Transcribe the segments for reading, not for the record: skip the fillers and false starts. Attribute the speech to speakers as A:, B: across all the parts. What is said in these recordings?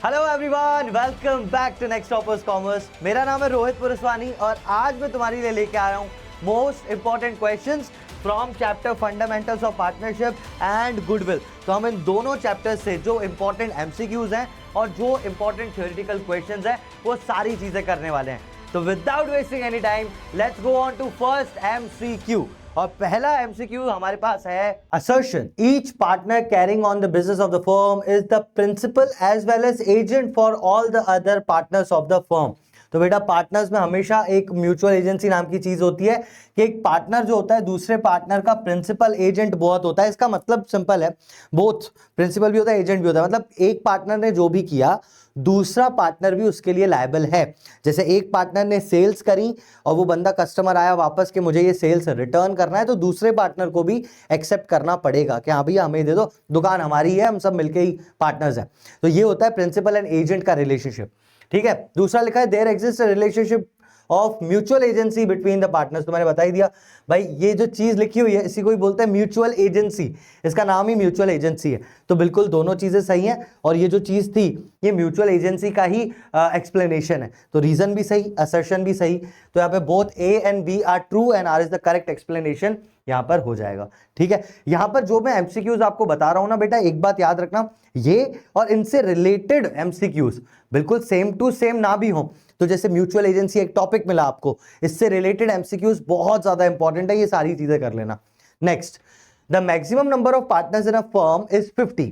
A: Hello everyone, welcome back to next toppers commerce. मेरा नाम है रोहित पुरस्वानी और आज मैं तुम्हारे लिए लेके आया हूँ most important questions from chapter fundamentals of partnership and goodwill. तो हम इन दोनों चैप्टर्स से जो इंपॉर्टेंट एमसीक्यूज हैं और जो इंपॉर्टेंट थ्योरेटिकल क्वेश्चंस हैं वो सारी चीजें करने वाले हैं। तो without wasting any time let's go on to first MCQ. और पहला एमसीक्यू हमारे पास है assertion each partner carrying on the business of the firm is the principal as well as agent for all the other partners of the firm। तो बेटा partners में हमेशा एक mutual agency नाम की चीज होती है कि एक पार्टनर जो होता है दूसरे पार्टनर का प्रिंसिपल एजेंट बहुत होता है। इसका मतलब सिंपल है, बोथ प्रिंसिपल भी होता है एजेंट भी होता है। मतलब एक पार्टनर ने जो भी किया दूसरा पार्टनर भी उसके लिए लायबल है। जैसे एक पार्टनर ने सेल्स करी और वो बंदा कस्टमर आया वापस कि मुझे ये सेल्स रिटर्न करना है, तो दूसरे पार्टनर को भी एक्सेप्ट करना पड़ेगा कि हाँ भैया हमें दे दो, दुकान हमारी है, हम सब मिलके ही पार्टनर्स हैं। तो ये होता है प्रिंसिपल एंड एजेंट का रिलेशनशिप। ठीक है, दूसरा लिखा है there exist relationship of mutual agency between the partners. तो मैंने बता ही दिया भाई, ये जो चीज लिखी हुई है इसी को ही बोलते हैं म्यूचुअल एजेंसी, इसका नाम ही म्यूचुअल एजेंसी है। तो बिल्कुल दोनों चीजें सही हैं और ये जो चीज थी ये म्यूचुअल एजेंसी का ही एक्सप्लेनेशन है। तो रीजन भी सही, असर्शन भी सही। तो यहाँ पे both A and B are true and R is the correct explanation यहां पर हो जाएगा। ठीक है, यहां पर जो मैं एमसीक्यूज आपको बता रहा हूं ना बेटा, एक बात याद रखना, ये और इनसे रिलेटेड एमसीक्यूज बिल्कुल सेम टू सेम ना भी हो। तो जैसे म्यूचुअल एजेंसी एक टॉपिक मिला आपको, इससे रिलेटेड एमसीक्यूज बहुत ज्यादा इंपॉर्टेंट है, ये सारी चीजें कर लेना। Next, the maximum number of partners in a firm is 50।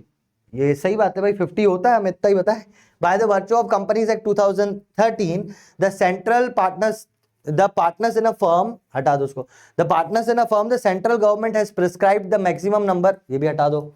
A: ये सही बात है भाई, 50 होता है, हमें इतना ही पता है। By the virtue of companies act 2013 the partners in a firm, हटा दो उसको, the partners in a firm, the central government has prescribed the maximum number, ये भी हटा दो,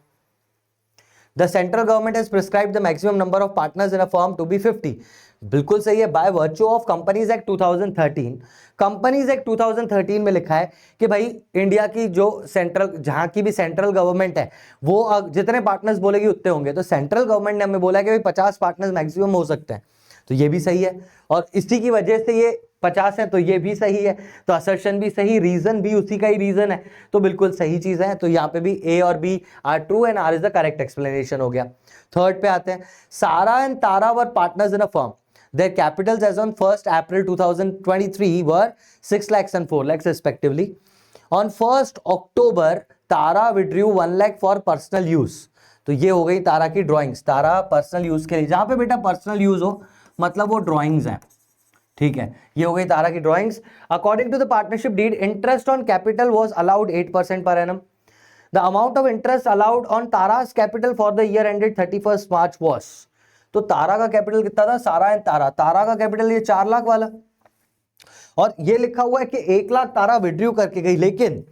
A: the central government has prescribed the maximum number of partners in a firm to be 50। बिल्कुल सही है। By virtue of companies act 2013, companies act 2013 में लिखा है कि भाई इंडिया की जो सेंट्रल, जहां की भी सेंट्रल गवर्नमेंट है वो जितने पार्टनर्स बोलेगी उतने होंगे। तो सेंट्रल गवर्नमेंट ने हमें बोला कि भाई 50 पार्टनर्स मैक्सिमम हो सकते हैं, तो ये भी सही है और इसी की वजह से ये 50 है, तो ये भी सही है। तो असर्शन भी सही, रीजन भी उसी का ही रीजन है, तो बिल्कुल सही चीज है। तो यहाँ पे भी ए और B are true and R is the correct explanation हो गया। थर्ड पे आते हैं, Sara and Tara were partners in a firm, their capitals as on 1st April 2023 were 6 lakhs and 4 lakhs respectively. On 1st October Tara withdrew 1 lakh for personal use। तो ये हो गई तारा की ड्राइंग्स, तारा पर्सनल यूज के लिए, जहां पे बेटा पर्सनल यूज हो मतलब वो ड्राइंग्स हैं। ठीक है, ये हो गई तारा की drawings. According to the partnership deed, interest on capital was allowed 8% per annum। The amount of interest allowed on तारा's capital for the year ended 31st March was। तो तारा का कैपिटल कितना था, सारा एंड तारा, तारा का कैपिटल ये 4 लाख वाला, और ये लिखा हुआ है कि 1 लाख तारा विड्रू करके गई। लेकिन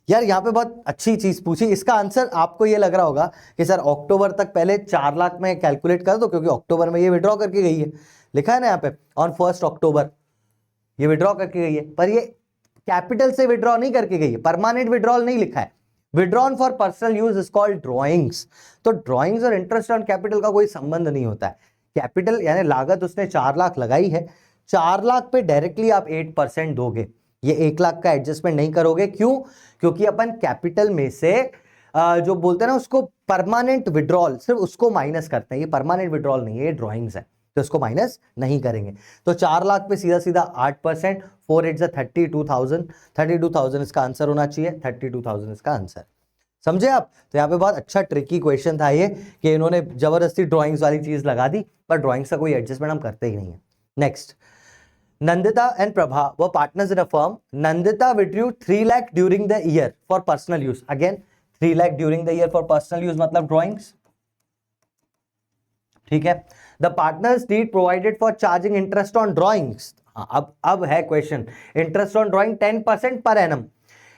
A: यार यहाँ पे बहुत अच्छी चीज पूछी, इसका आंसर आपको ये लग रहा होगा कि सर अक्टूबर तक पहले 4 लाख में कैलकुलेट कर दो, क्योंकि अक्टूबर में ये विड्रॉ करके गई है, लिखा है ना यहाँ पे ऑन 1st October ये विड्रॉ करके गई है, पर ये कैपिटल से विड्रॉ नहीं करके गई है, परमानेंट विड्रॉल नहीं लिखा है। Withdrawn for personal use is called drawings. तो ड्रॉइंग्स और इंटरेस्ट ऑन कैपिटल का कोई संबंध नहीं होता है। कैपिटल यानी लागत उसने 4 लाख लगाई है, 4 लाख पे डायरेक्टली आप 8% दोगे, ये 1 लाख का एडजस्टमेंट नहीं करोगे। क्यों? क्योंकि अपन कैपिटल में से जो बोलते हैं ना उसको परमानेंट विड्रॉल, सिर्फ उसको माइनस करते हैं। ये परमानेंट विड्रॉल नहीं है, ये ड्रॉइंग्स है, तो इसको माइनस नहीं करेंगे। तो 4 लाख पे सीधा सीधा 8%, 4 8 32,000, 32,000 इसका आंसर होना चाहिए, 32,000 इसका आंसर। समझे आप? तो यहाँ पे बहुत अच्छा ट्रिकी क्वेश्चन था ये कि इन्होंने जबरदस्ती ड्राइंग्स वाली चीज लगा दी, पर ड्राइंग्स का कोई एडजस्टमेंट हम करते ही नहीं है। Next, Nandita and Prabha were partners in a firm. Nandita withdrew 3 lakh during the year for personal use. Again 3 lakh during the year for personal use मतलब ड्राइंग्स। ठीक है, the partners deed provided for charging interest on drawings. अब है question, interest on drawing 10% per annum.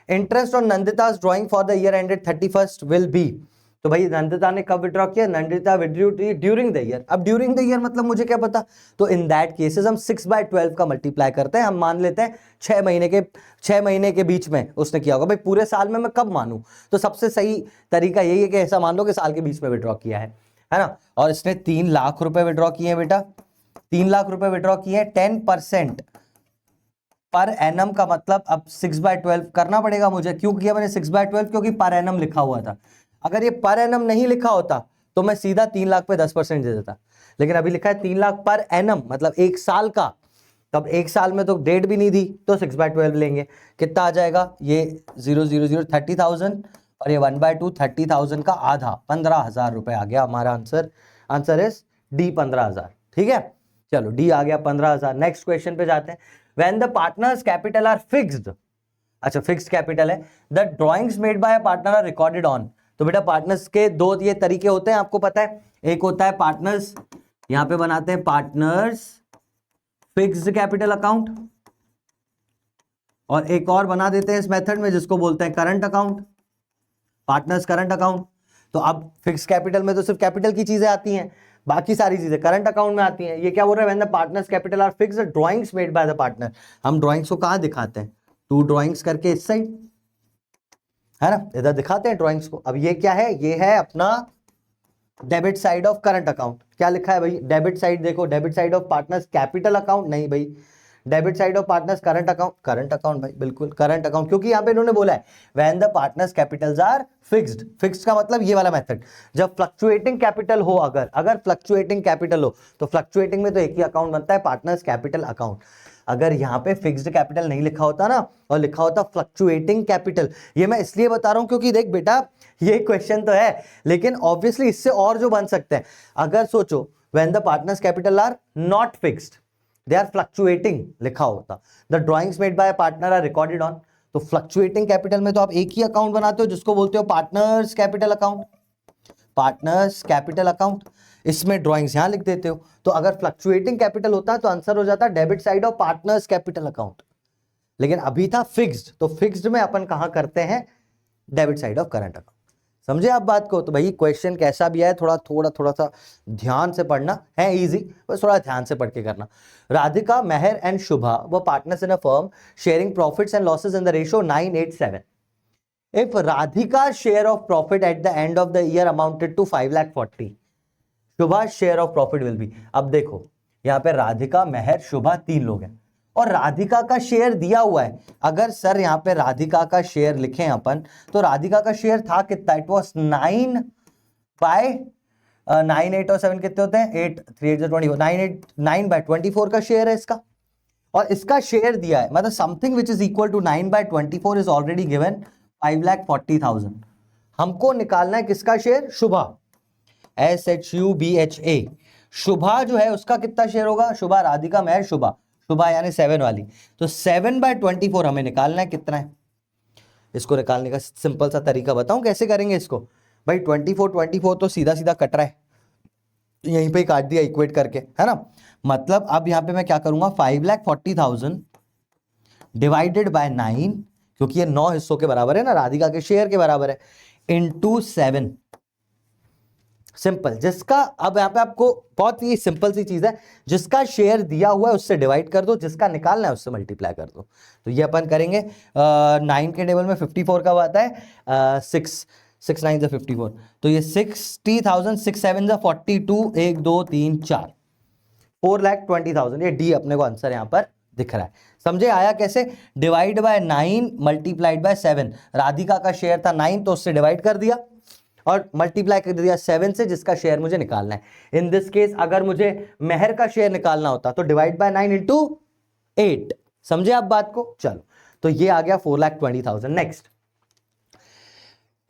A: Interest ऑन नंदिता's drawing for the year ended 31st will be. तो भाई नंदिता ने कब विड्रॉ किया? Nandita withdrew during the year. अब ड्यूरिंग द ईयर मतलब मुझे क्या पता, तो इन दैट केसेस हम 6/12 का मल्टीप्लाई करते हैं। हम मान लेते हैं 6 महीने के बीच में उसने किया होगा। भाई पूरे साल में मैं कब मानूं? तो सबसे सही तरीका यही है कि ऐसा मान लो कि साल के बीच में विड्रॉ किया है ना। और इसने 3 लाख रुपए विड्रॉ किए हैं बेटा, 3 लाख रुपए विड्रॉ किए हैं। 10% पर एनम का मतलब अब 6/12 करना पड़ेगा मुझे। क्यों किया मैंने 6/12? क्योंकि पर एनम लिखा हुआ था। अगर ये पर एनम नहीं लिखा होता तो मैं सीधा 3 लाख पे 10% दे देता, लेकिन अभी लिखा है 3 लाख पर एनम, मतलब 1 साल का, तब 1 साल में तो डेट भी नहीं दी, तो 6/12 लेंगे। कितना आ जाएगा, ये 0 0 0 30,000 और ये 1/2 30,000 का आधा 15,000 रुपए आ गया हमारा आंसर। Answer is D 15,000। ठीक है, चलो डी आ गया 15,000। नेक्स्ट क्वेश्चन पे जाते हैं। When the partners capital are fixed, अच्छा फिक्स्ड कैपिटल है, the drawings made by partner are recorded on. तो बेटा पार्टनर्स के दो ये तरीके होते हैं, आपको पता है। एक होता है पार्टनर्स, यहां पे बनाते हैं पार्टनर्स फिक्स्ड कैपिटल अकाउंट, और एक और बना देते हैं इस मेथड में जिसको बोलते हैं current account, partners current account. तो अब फिक्स्ड कैपिटल में तो सिर्फ कैपिटल की चीजें आती हैं, बाकी सारी चीजें करंट अकाउंट में आती हैं। ये क्या बोल रहा है, when the partners capital are fixed, drawings made by the partner. हम ड्राइंग्स को कहां दिखाते हैं, 2 ड्राइंग्स करके इस साइड, है ना, इधर दिखाते हैं ड्राइंग्स को। अब ये क्या है, ये है अपना debit side of current account. क्या लिखा है भाई, डेबिट साइड देखो, debit side of partners capital account, नहीं भाई, debit side of partners current account, current account भाई, बिल्कुल करंट अकाउंट, क्योंकि यहां पे इन्होंने बोला है when the partners capitals are fixed. Fixed का मतलब ये वाला मेथड, जब फ्लक्चुएटिंग कैपिटल हो, अगर फ्लक्चुएटिंग कैपिटल हो, तो फ्लक्चुएटिंग में तो एक ही अकाउंट बनता है, पार्टनर्स कैपिटल अकाउंट। अगर यहां पे फिक्स्ड कैपिटल नहीं लिखा होता ना, और लिखा होता फ्लक्चुएटिंग कैपिटल, ये मैं इसलिए बता रहा हूं क्योंकि देख बेटा ये क्वेश्चन तो है, लेकिन ऑब्वियसली इससे और जो बन सकते हैं। अगर सोचो when the partners capital are not fixed, they are fluctuating लिखा होता, the drawings made by partner are recorded on. तो फ्लक्चुएटिंग कैपिटल में तो आप एक ही अकाउंट बनाते हो जिसको बोलते हो partners capital account, partners capital account, इसमें ड्राइंग्स यहां लिख देते हो। तो अगर फ्लक्चुएटिंग कैपिटल होता है तो आंसर हो जाता है debit side of partners capital account, लेकिन अभी था फिक्स्ड, तो फिक्स्ड में अपन कहां करते हैं, debit side of current account. समझे आप बात को। तो भाई क्वेश्चन कैसा भी है, थोड़ा सा ध्यान से पढ़ना है, इजी, बस थोड़ा ध्यान से पढ़ के करना। Radhika, Mehar and Shubha were partners in a firm sharing profits and losses in the ratio 9:8:7. If Radhika's share of profit at the end of the year amounted to 5,40,000, Shubha's share of profit will be. अब देखो यहाँ पे राधिका, मेहर, शुभा 3 लोग हैं और राधिका का share दिया हुआ है। अगर सर यहाँ पे राधिका का शेयर लिखें अपन, तो राधिका का शेयर था कितना, इट वॉज 9 बाय 9, 8 और 7 कितने होते हैं, 8 3 8 24, 9/24 का शेयर है इसका, और इसका शेयर दिया है, मतलब something which is equal to 9/24 is already given 5,40,000। हमको निकालना है किसका शेयर, शुभा, SHUBHA, शुभा जो है उसका कितना शेयर होगा, शुभा, राधिका, मेहर, शुभा, शुभा यानी 7 वाली, तो 7/24 हमें निकालना है, कितना है। इसको निकालने का सिंपल सा तरीका बताऊं कैसे करेंगे इसको। भाई 24 तो सीधा सीधा कट रहा है, यहीं पे काट दिया इक्वेट करके, है ना। मतलब अब यहां पे मैं क्या करूंगा, 5,40,000 डिवाइडेड बाय 9, क्योंकि ये 9 हिस्सों के बराबर है ना, राधिका के शेयर के बराबर है, इंटू 7। सिंपल, जिसका, अब यहां पे आपको बहुत ही सिंपल सी चीज है, जिसका शेयर दिया हुआ है उससे डिवाइड कर दो, जिसका निकालना है उससे मल्टीप्लाई कर दो। तो ये अपन करेंगे 9 के टेबल में 54 कब आता है, 6 9 54, तो ये 60,000, 6 7 42, 1 2 3 4, 4,20,000, ये डी अपने को आंसर यहां पर दिख रहा है। समझे आया कैसे, divide by 9 multiplied by 7, Radhika का शेयर था 9 तो उससे डिवाइड कर दिया और मल्टीप्लाई कर दिया 7 से, जिसका शेयर मुझे निकालना है। इन दिस केस अगर मुझे मेहर का शेयर निकालना होता तो डिवाइड बाय 9 इंटू 8। समझे आप बात को। चलो तो ये आ गया 4,20,000। Next,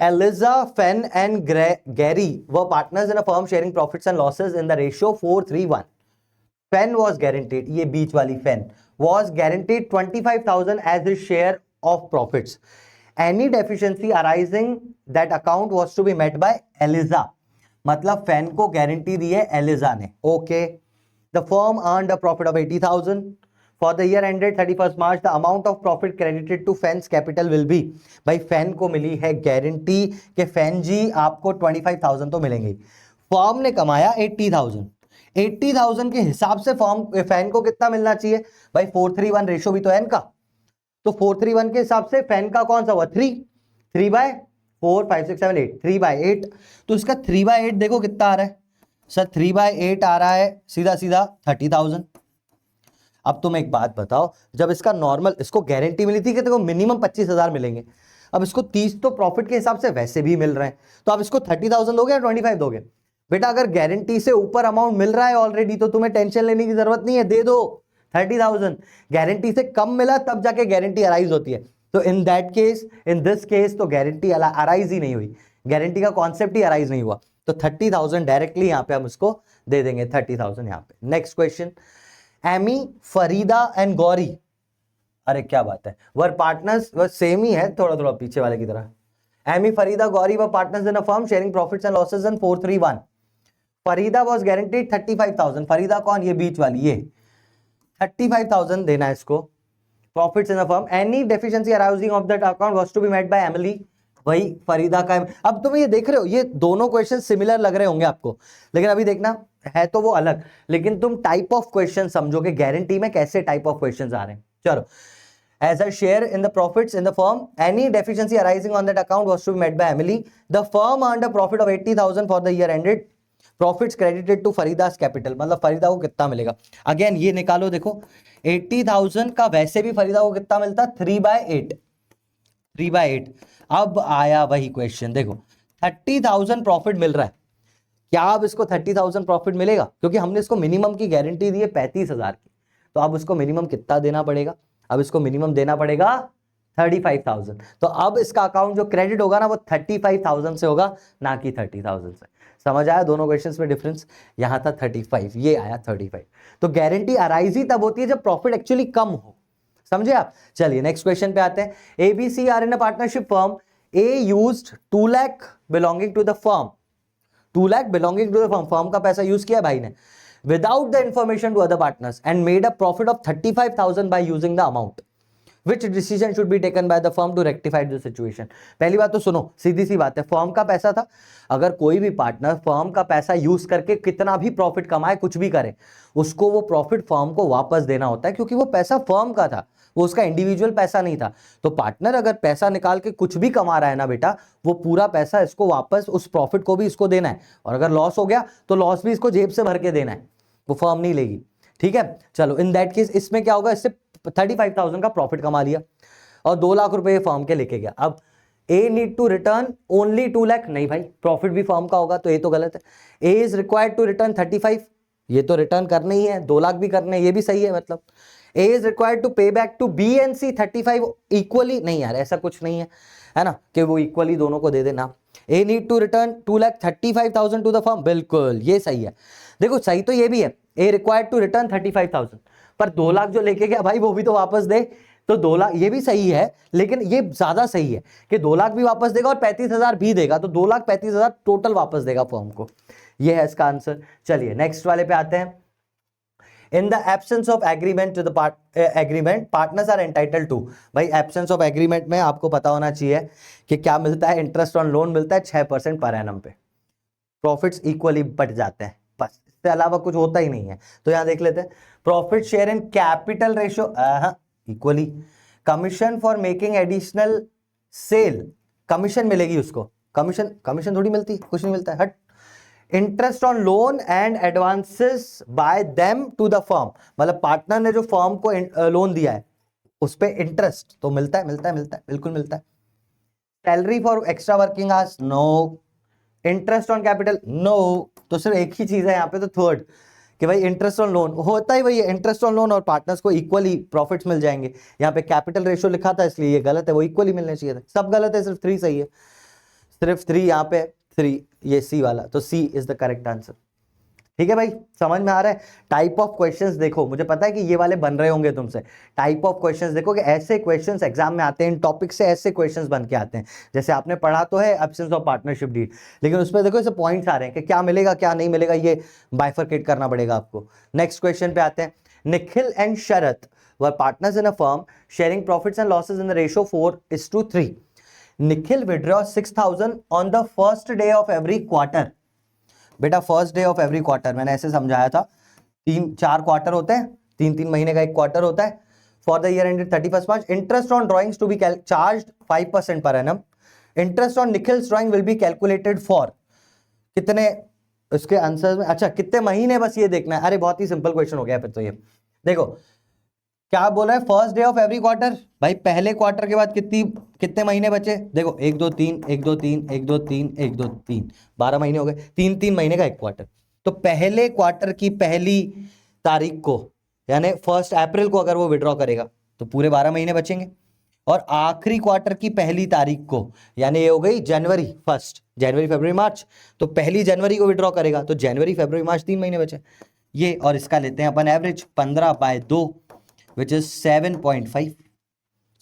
A: Eliza, Fen and Gary were partners in a firm sharing profits and losses in the ratio 4:3:1. Fen was guaranteed, ये बीच वाली Fen was guaranteed 25,000 as his share of profits. Any deficiency arising that account was to be met by Eliza. मतलब Fen को guarantee दी है Eliza ने। Okay. The firm earned a profit of 80,000. For the year ended 31st March, the amount of profit credited to Fen's capital will be. भाई Fen को मिली है guarantee कि Fen जी आपको 25,000 तो मिलेंगे। फर्म ने कमाया 80,000, 80,000 के हिसाब से फर्म Fen को कितना मिलना चाहिए भाई, 4:3:1 रेशो भी तो है इनका, तो 4:3:1 के हिसाब से Fen का कौन सा हुआ, 3/4 5 6 7 8, 3/8, तो इसका 3/8 देखो कितना आ रहा है सर, 3/8 आ रहा है सीधा सीधा 30,000। अब तुम एक बात बताओ, जब इसका नॉर्मल, इसको गारंटी मिली थी कि देखो मिनिमम 25,000 मिलेंगे, अब इसको 30 तो प्रॉफिट के हिसाब से वैसे भी मिल रहे हैं, तो आप इसको 30,000 दोगे या 25 दोगे, बेटा अगर गारंटी से ऊपर अमाउंट मिल रहा है ऑलरेडी तो तुम्हें टेंशन लेने की जरूरत नहीं है, दे दो 30,000। गारंटी से कम मिला तब जाके गारंटी अराइज होती है, तो in that case, in this case तो गारंटी अराइज ही नहीं हुई, गारंटी का कॉन्सेप्ट ही अराइज नहीं हुआ, तो 30,000 डायरेक्टली यहां पे हम उसको दे देंगे 30,000 यहां पे। Next question, Amy, Farida and Gauri, अरे क्या बात है, वर पार्टनर्स, वह सेम ही है, थोड़ा थोड़ा पीछे वाले की तरह। Amy, Farida, Gauri were partners in a firm sharing profits and losses in 431। Farida was guaranteed 35,000, Farida कौन, ये बीच वाली, ये 35,000 देना है इसको, profits in the firm, any deficiency arising of that account was to be met by Emily, वही फरीदा का। अब तुम ये देख रहे हो, ये दोनों क्वेश्चन सिमिलर लग रहे होंगे आपको, लेकिन अभी देखना है तो वो अलग, लेकिन तुम टाइप ऑफ क्वेश्चन समझोगे गारंटी में कैसे टाइप ऑफ क्वेश्चन आ रहे हैं। चलो, as a share in the profits in the firm, any deficiency arising on that account was to be met by Emily. The firm earned a profit of 80,000 for the year ended. Profits credited to Farida's capital, मतलब फरीदा को कितना मिलेगा, again ये निकालो, देखो 80,000 का वैसे भी फरीदा को कितना मिलता, 3/8, 3/8। अब आया वही क्वेश्चन, देखो 30,000 प्रॉफिट मिल रहा है, क्या अब इसको 30,000 प्रॉफिट मिलेगा, क्योंकि हमने इसको मिनिमम की गारंटी दी है 35,000 की, तो अब उसको मिनिमम कितना देना पड़ेगा, अब इसको मिनिमम देना पड़ेगा 35,000। तो अब इसका अकाउंट जो क्रेडिट होगा ना वो 35,000 से होगा, ना कि 30,000 से। समझ आया दोनों क्वेश्चंस में डिफरेंस, यहां था 35, ये आया 35। तो गारंटी अराइज ही तब होती है जब प्रॉफिट एक्चुअली कम हो, समझे आप। चलिए नेक्स्ट क्वेश्चन पे आते हैं। ABC are in a partnership firm, A used 2 lakh belonging to the firm, 2 lakh belonging to the firm, firm का पैसा यूज किया भाई ने, without the information to other partners and made a profit of 35,000 by using the amount. Which decision should be taken by the firm to rectify the situation? पहली बात तो सुनो, सीधी सी बात है, फर्म का पैसा था, अगर कोई भी पार्टनर फर्म का पैसा यूज करके कितना भी प्रॉफिट कमाए, कुछ भी करे, उसको वो प्रॉफिट फर्म को वापस देना होता है, क्योंकि वो पैसा फर्म का था, वो उसका इंडिविजुअल पैसा नहीं था। तो पार्टनर अगर पैसा निकाल के कुछ भी कमा रहा है ना बेटा, वो पूरा पैसा इसको वापस, उस प्रॉफिट को भी इसको देना है, और अगर लॉस हो गया तो लॉस भी इसको जेब से भर के देना है, वो फर्म नहीं लेगी। ठीक है, चलो इन दैट केस इसमें क्या होगा, इससे 35,000 का प्रॉफिट कमा लिया और 2 लाख रुपए फर्म के लेके गया। अब A need to return only 2 lakh, नहीं भाई प्रॉफिट भी फर्म का होगा, तो ये तो गलत है। ए इज रिक्वायर्ड टू रिटर्न 35, ये तो रिटर्न करने ही है, 2 लाख भी करने, ये भी सही है। मतलब A is required to pay back to B and C 35 equally, नहीं यार ऐसा कुछ नहीं है ना, कि वो इक्वली दोनों को दे देना। A need to return 2,35,000 to the firm, बिल्कुल ये सही है। देखो सही तो ये भी है, ए रिक्वायर्ड टू रिटर्न 35,000, पर 2 लाख जो लेके गया भाई वो भी तो वापस दे, तो 2 लाख ये भी सही है, लेकिन ये ज्यादा सही है कि 2 लाख भी वापस देगा और 35,000 भी देगा, तो 2,35,000 टोटल वापस देगा फर्म को, ये है इसका आंसर। चलिए नेक्स्ट वाले पे आते हैं। In the absence of agreement to the agreement partners are entitled to, भाई एब्सेंस ऑफ एग्रीमेंट में आपको पता होना चाहिए कि क्या मिलता है, इंटरेस्ट ऑन लोन मिलता है 6% पर एनम पे, प्रॉफिट्स इक्वली बट जाते हैं, बस इससे अलावा कुछ होता ही नहीं है। तो यहां देख लेते हैं, profit share in capital ratio equally, commission for making additional sale, commission मिलेगी उसको, कमीशन थोड़ी मिलती, कुछ नहीं मिलता है, हट। Interest on loan and advances by them to the firm, मतलब पार्टनर ने जो फर्म को लोन दिया है उस पे इंटरेस्ट तो मिलता है, बिल्कुल मिलता है। Salary for extra working hours, no. Interest on capital, no. तो सिर्फ एक ही चीज है यहाँ पे, तो थर्ड कि भाई इंटरेस्ट ऑन लोन होता ही वही है, इंटरेस्ट ऑन लोन और पार्टनर्स को इक्वली प्रॉफिट्स मिल जाएंगे। यहाँ पे कैपिटल रेशियो लिखा था इसलिए ये गलत है, वो इक्वली मिलने चाहिए था, सब गलत है, सिर्फ 3 सही है, सिर्फ 3 यहाँ पे 3, ये सी वाला, तो सी इज द करेक्ट आंसर। ठीक है भाई, समझ में आ रहा है। टाइप ऑफ क्वेश्चंस देखो, मुझे पता है कि ये वाले बन रहे होंगे तुमसे, टाइप ऑफ क्वेश्चंस देखो कि ऐसे क्वेश्चंस एग्जाम में आते हैं, इन टॉपिक से ऐसे क्वेश्चंस बन के आते हैं। जैसे आपने पढ़ा तो है एब्सेंस ऑफ पार्टनरशिप डीड, लेकिन उसमें देखो ऐसे पॉइंट्स आ रहे हैं कि क्या मिलेगा क्या नहीं मिलेगा, ये बाइफरकेट करना पड़ेगा आपको। नेक्स्ट क्वेश्चन पे आते हैं। Nikhil and Sharat were partners in a firm sharing profits and losses in the ratio 4:3। Nikhil withdrew 6,000 on the first day of every quarter. बेटा first day of every quarter मैंने ऐसे समझाया था, 3-4 क्वार्टर होते हैं, 3-3 महीने का एक क्वार्टर होता है। For the year ended 31 March, interest on drawings to be charged 5% per annum. Interest on Nikhil's drawing will be calculated for, कितने इसके आंसर में, अच्छा कितने महीने, बस ये देखना है। अरे बहुत ही सिंपल क्वेश्चन हो गया फिर तो ये। देखो क्या बोला है, first day of every quarter. भाई पहले क्वार्टर के बाद कितने महीने बचे, देखो 1 2 3 1 2 3 1 2 3 1 2 3, 12 महीने हो गए, 3 महीने का एक क्वार्टर। तो पहले क्वार्टर की पहली तारीख को यानी 1 अप्रैल को अगर वो विड्रॉ करेगा तो पूरे 12 महीने बचेंगे, और आखिरी क्वार्टर की पहली तारीख को यानी ये हो गई जनवरी 1, जनवरी फरवरी मार्च, तो पहली जनवरी को विड्रॉ करेगा तो जनवरी फरवरी मार्च 3 महीने बचे ये। और इसका लेते हैं अपन एवरेज 15/2 विच इज 7.5।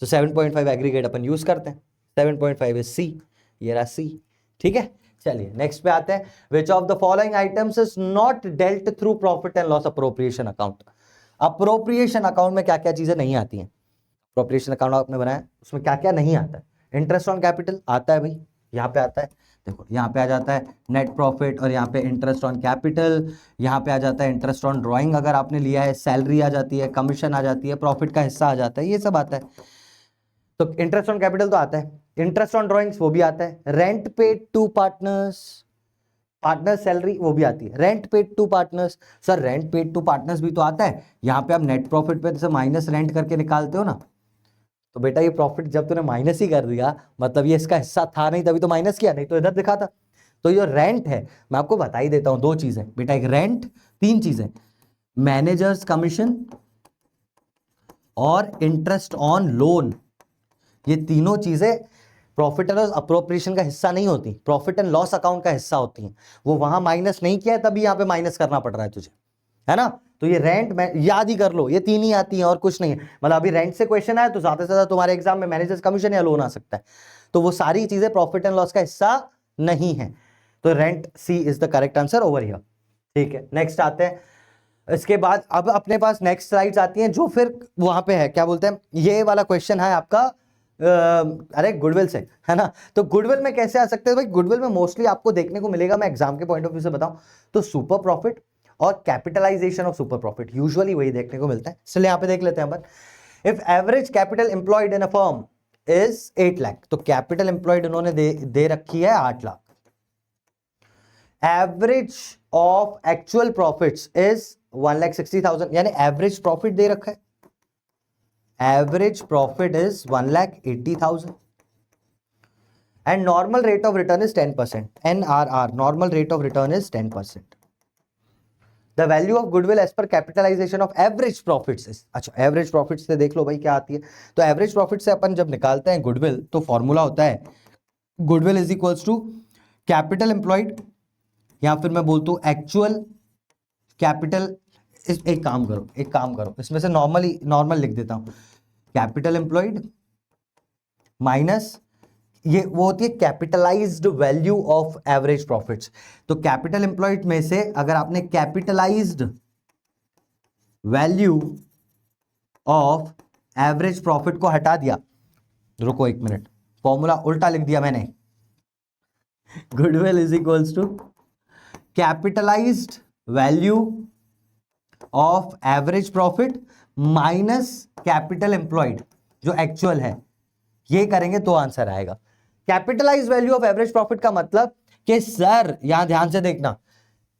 A: तो 7.5 एग्रीगेट अपन यूज करते हैं, 7.5 इज सी, ये रहा सी। ठीक है, चलिए नेक्स्ट पे आते हैं। Which of the following items is not dealt through profit and loss appropriation account. Appropriation account में क्या क्या चीजें नहीं आती हैं, अप्रोप्रिएशन अकाउंट आपने बनाया उसमें क्या क्या नहीं आता है। इंटरेस्ट ऑन कैपिटल आता है भाई, यहाँ पे आता है, देखो यहाँ पे आ जाता है नेट प्रॉफिट, और यहाँ पे इंटरेस्ट ऑन कैपिटल, यहाँ पे आ जाता है इंटरेस्ट ऑन ड्राइंग अगर आपने लिया है, सैलरी आ जाती है, कमीशन आ जाती है, प्रॉफिट का हिस्सा आ जाता है, ये सब आता है। तो इंटरेस्ट ऑन कैपिटल तो आता है, इंटरेस्ट ऑन ड्राइंग्स वो भी आता है, rent paid to partners, partner salary वो भी आती है, rent paid to partners. Sir rent paid to partners भी तो आता है, यहाँ पे आप नेट प्रॉफिट पे से माइनस रेंट करके निकालते हो ना, तो बेटा ये प्रॉफिट जब तूने माइनस ही कर दिया मतलब ये इसका हिस्सा था नहीं, तभी तो माइनस किया, नहीं तो इधर दिखा था। तो ये रेंट है, मैं आपको बता ही देता हूं, 2 चीजें बेटा, एक रेंट, 3 चीजें, मैनेजर्स कमीशन और इंटरेस्ट ऑन लोन, ये तीनों चीजें प्रॉफिट एंड लॉस अप्रोप्रिएशन का हिस्सा नहीं होती, प्रॉफिट एंड लॉस अकाउंट का हिस्सा होती हैं। वो वहां माइनस नहीं किया है तभी यहां पे माइनस करना पड़ रहा है तुझे, है ना। तो ये रेंट में याद ही कर लो, ये 3 ही आती हैं और कुछ नहीं है। मतलब अभी रेंट से क्वेश्चन आया तो ज्यादा से ज्यादा तुम्हारे एग्जाम में मैनेजर्स कमीशन या लोन आ सकता है, तो वो सारी चीजें प्रॉफिट एंड लॉस का हिस्सा नहीं है। तो rent C is the correct answer over here. ठीक है, नेक्स्ट आते हैं। इसके बाद अब अपने पास नेक्स्ट स्लाइड्स आती हैं जो फिर वहां पे है, क्या बोलते हैं, ये वाला क्वेश्चन है आपका अरे गुडविल से, है ना। तो गुडविल में कैसे आ सकते हैं भाई, गुडविल में मोस्टली आपको देखने को मिलेगा, मैं एग्जाम के पॉइंट ऑफ व्यू से बताऊं तो सुपर प्रॉफिट और capitalisation of super profit, usually वही देखने को मिलता है। चलिए यहाँ पे देख लेते हैं अपन। If average capital employed in a firm is 8 lakh, तो कैपिटल एम्प्लॉयड उन्होंने दे रखी है 8 lakh. Average of actual profits is 1,60,000, यानी एवरेज प्रॉफिट दे रखा है, average profit is 1,80,000 and normal rate of return is 10%, NRR, normal rate of return is 10%. The value of goodwill as per capitalization of average profits is, अच्छा average profits से देख लो भाई क्या आती है। तो average profit से अपन जब निकालते हैं goodwill तो फॉर्मूला होता है goodwill is equals to capital employed, या फिर मैं बोलता हूं एक्चुअल कैपिटल। एक काम करो इसमें से नॉर्मल लिख देता हूं, कैपिटल एम्प्लॉयड माइनस ये वो होती है capitalised value of average profits. तो कैपिटल एम्प्लॉयड में से अगर आपने capitalised value of average profit को हटा दिया, रुको 1 मिनट, फॉर्मूला उल्टा लिख दिया मैंने, goodwill is equals to capitalised value of average profit minus capital employed जो एक्चुअल है, ये करेंगे तो आंसर आएगा। Capitalise value of average profit का मतलब कि सर यहां ध्यान से देखना,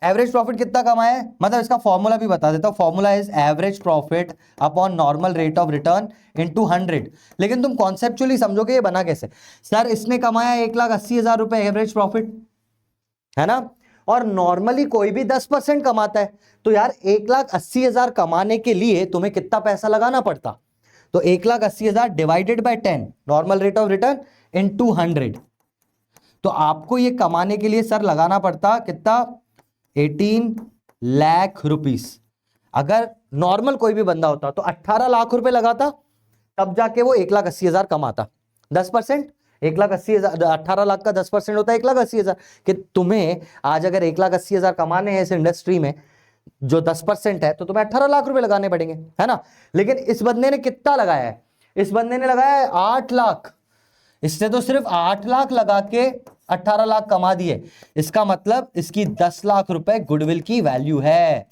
A: एवरेज प्रॉफिट कितना कमाया है, मतलब इसका फॉर्मूला भी बता देता हूं, formula is average profit upon normal rate of return into 100। लेकिन तुम कॉन्सेप्चुअली समझोगे ये बना कैसे, सर इसने कमाया 1,80,000 रुपए एवरेज प्रॉफिट, है ना, और नॉर्मली कोई भी 10% कमाता है, तो यार 1,80,000 कमाने के लिए तुम्हें कितना पैसा लगाना पड़ता, तो 1,80,000 divided by 10 normal rate of return into 100, तो आपको ये कमाने के लिए सर लगाना पड़ता कितना, 18 लाख रुपीस। अगर नॉर्मल कोई भी बंदा होता तो 18 लाख रुपए लगाता, तब जाके वो 1,80,000 कमाता। 10%, 1,80,000, 18 लाख का 10% होता है 1,80,000। कि तुम्हें आज अगर 1,80,000 कमाने हैं इस इंडस्ट्री में जो 10% है, तो तुम्हें 18 लाख रुपए लगाने पड़ेंगे, है ना। लेकिन इस बंदे ने कितना लगाया है, इस बंदे ने लगाया है 8 लाख, इसने तो सिर्फ 8 लाख लगा के 18 लाख कमा दिए, इसका मतलब इसकी 10 लाख रुपए गुडविल की वैल्यू है,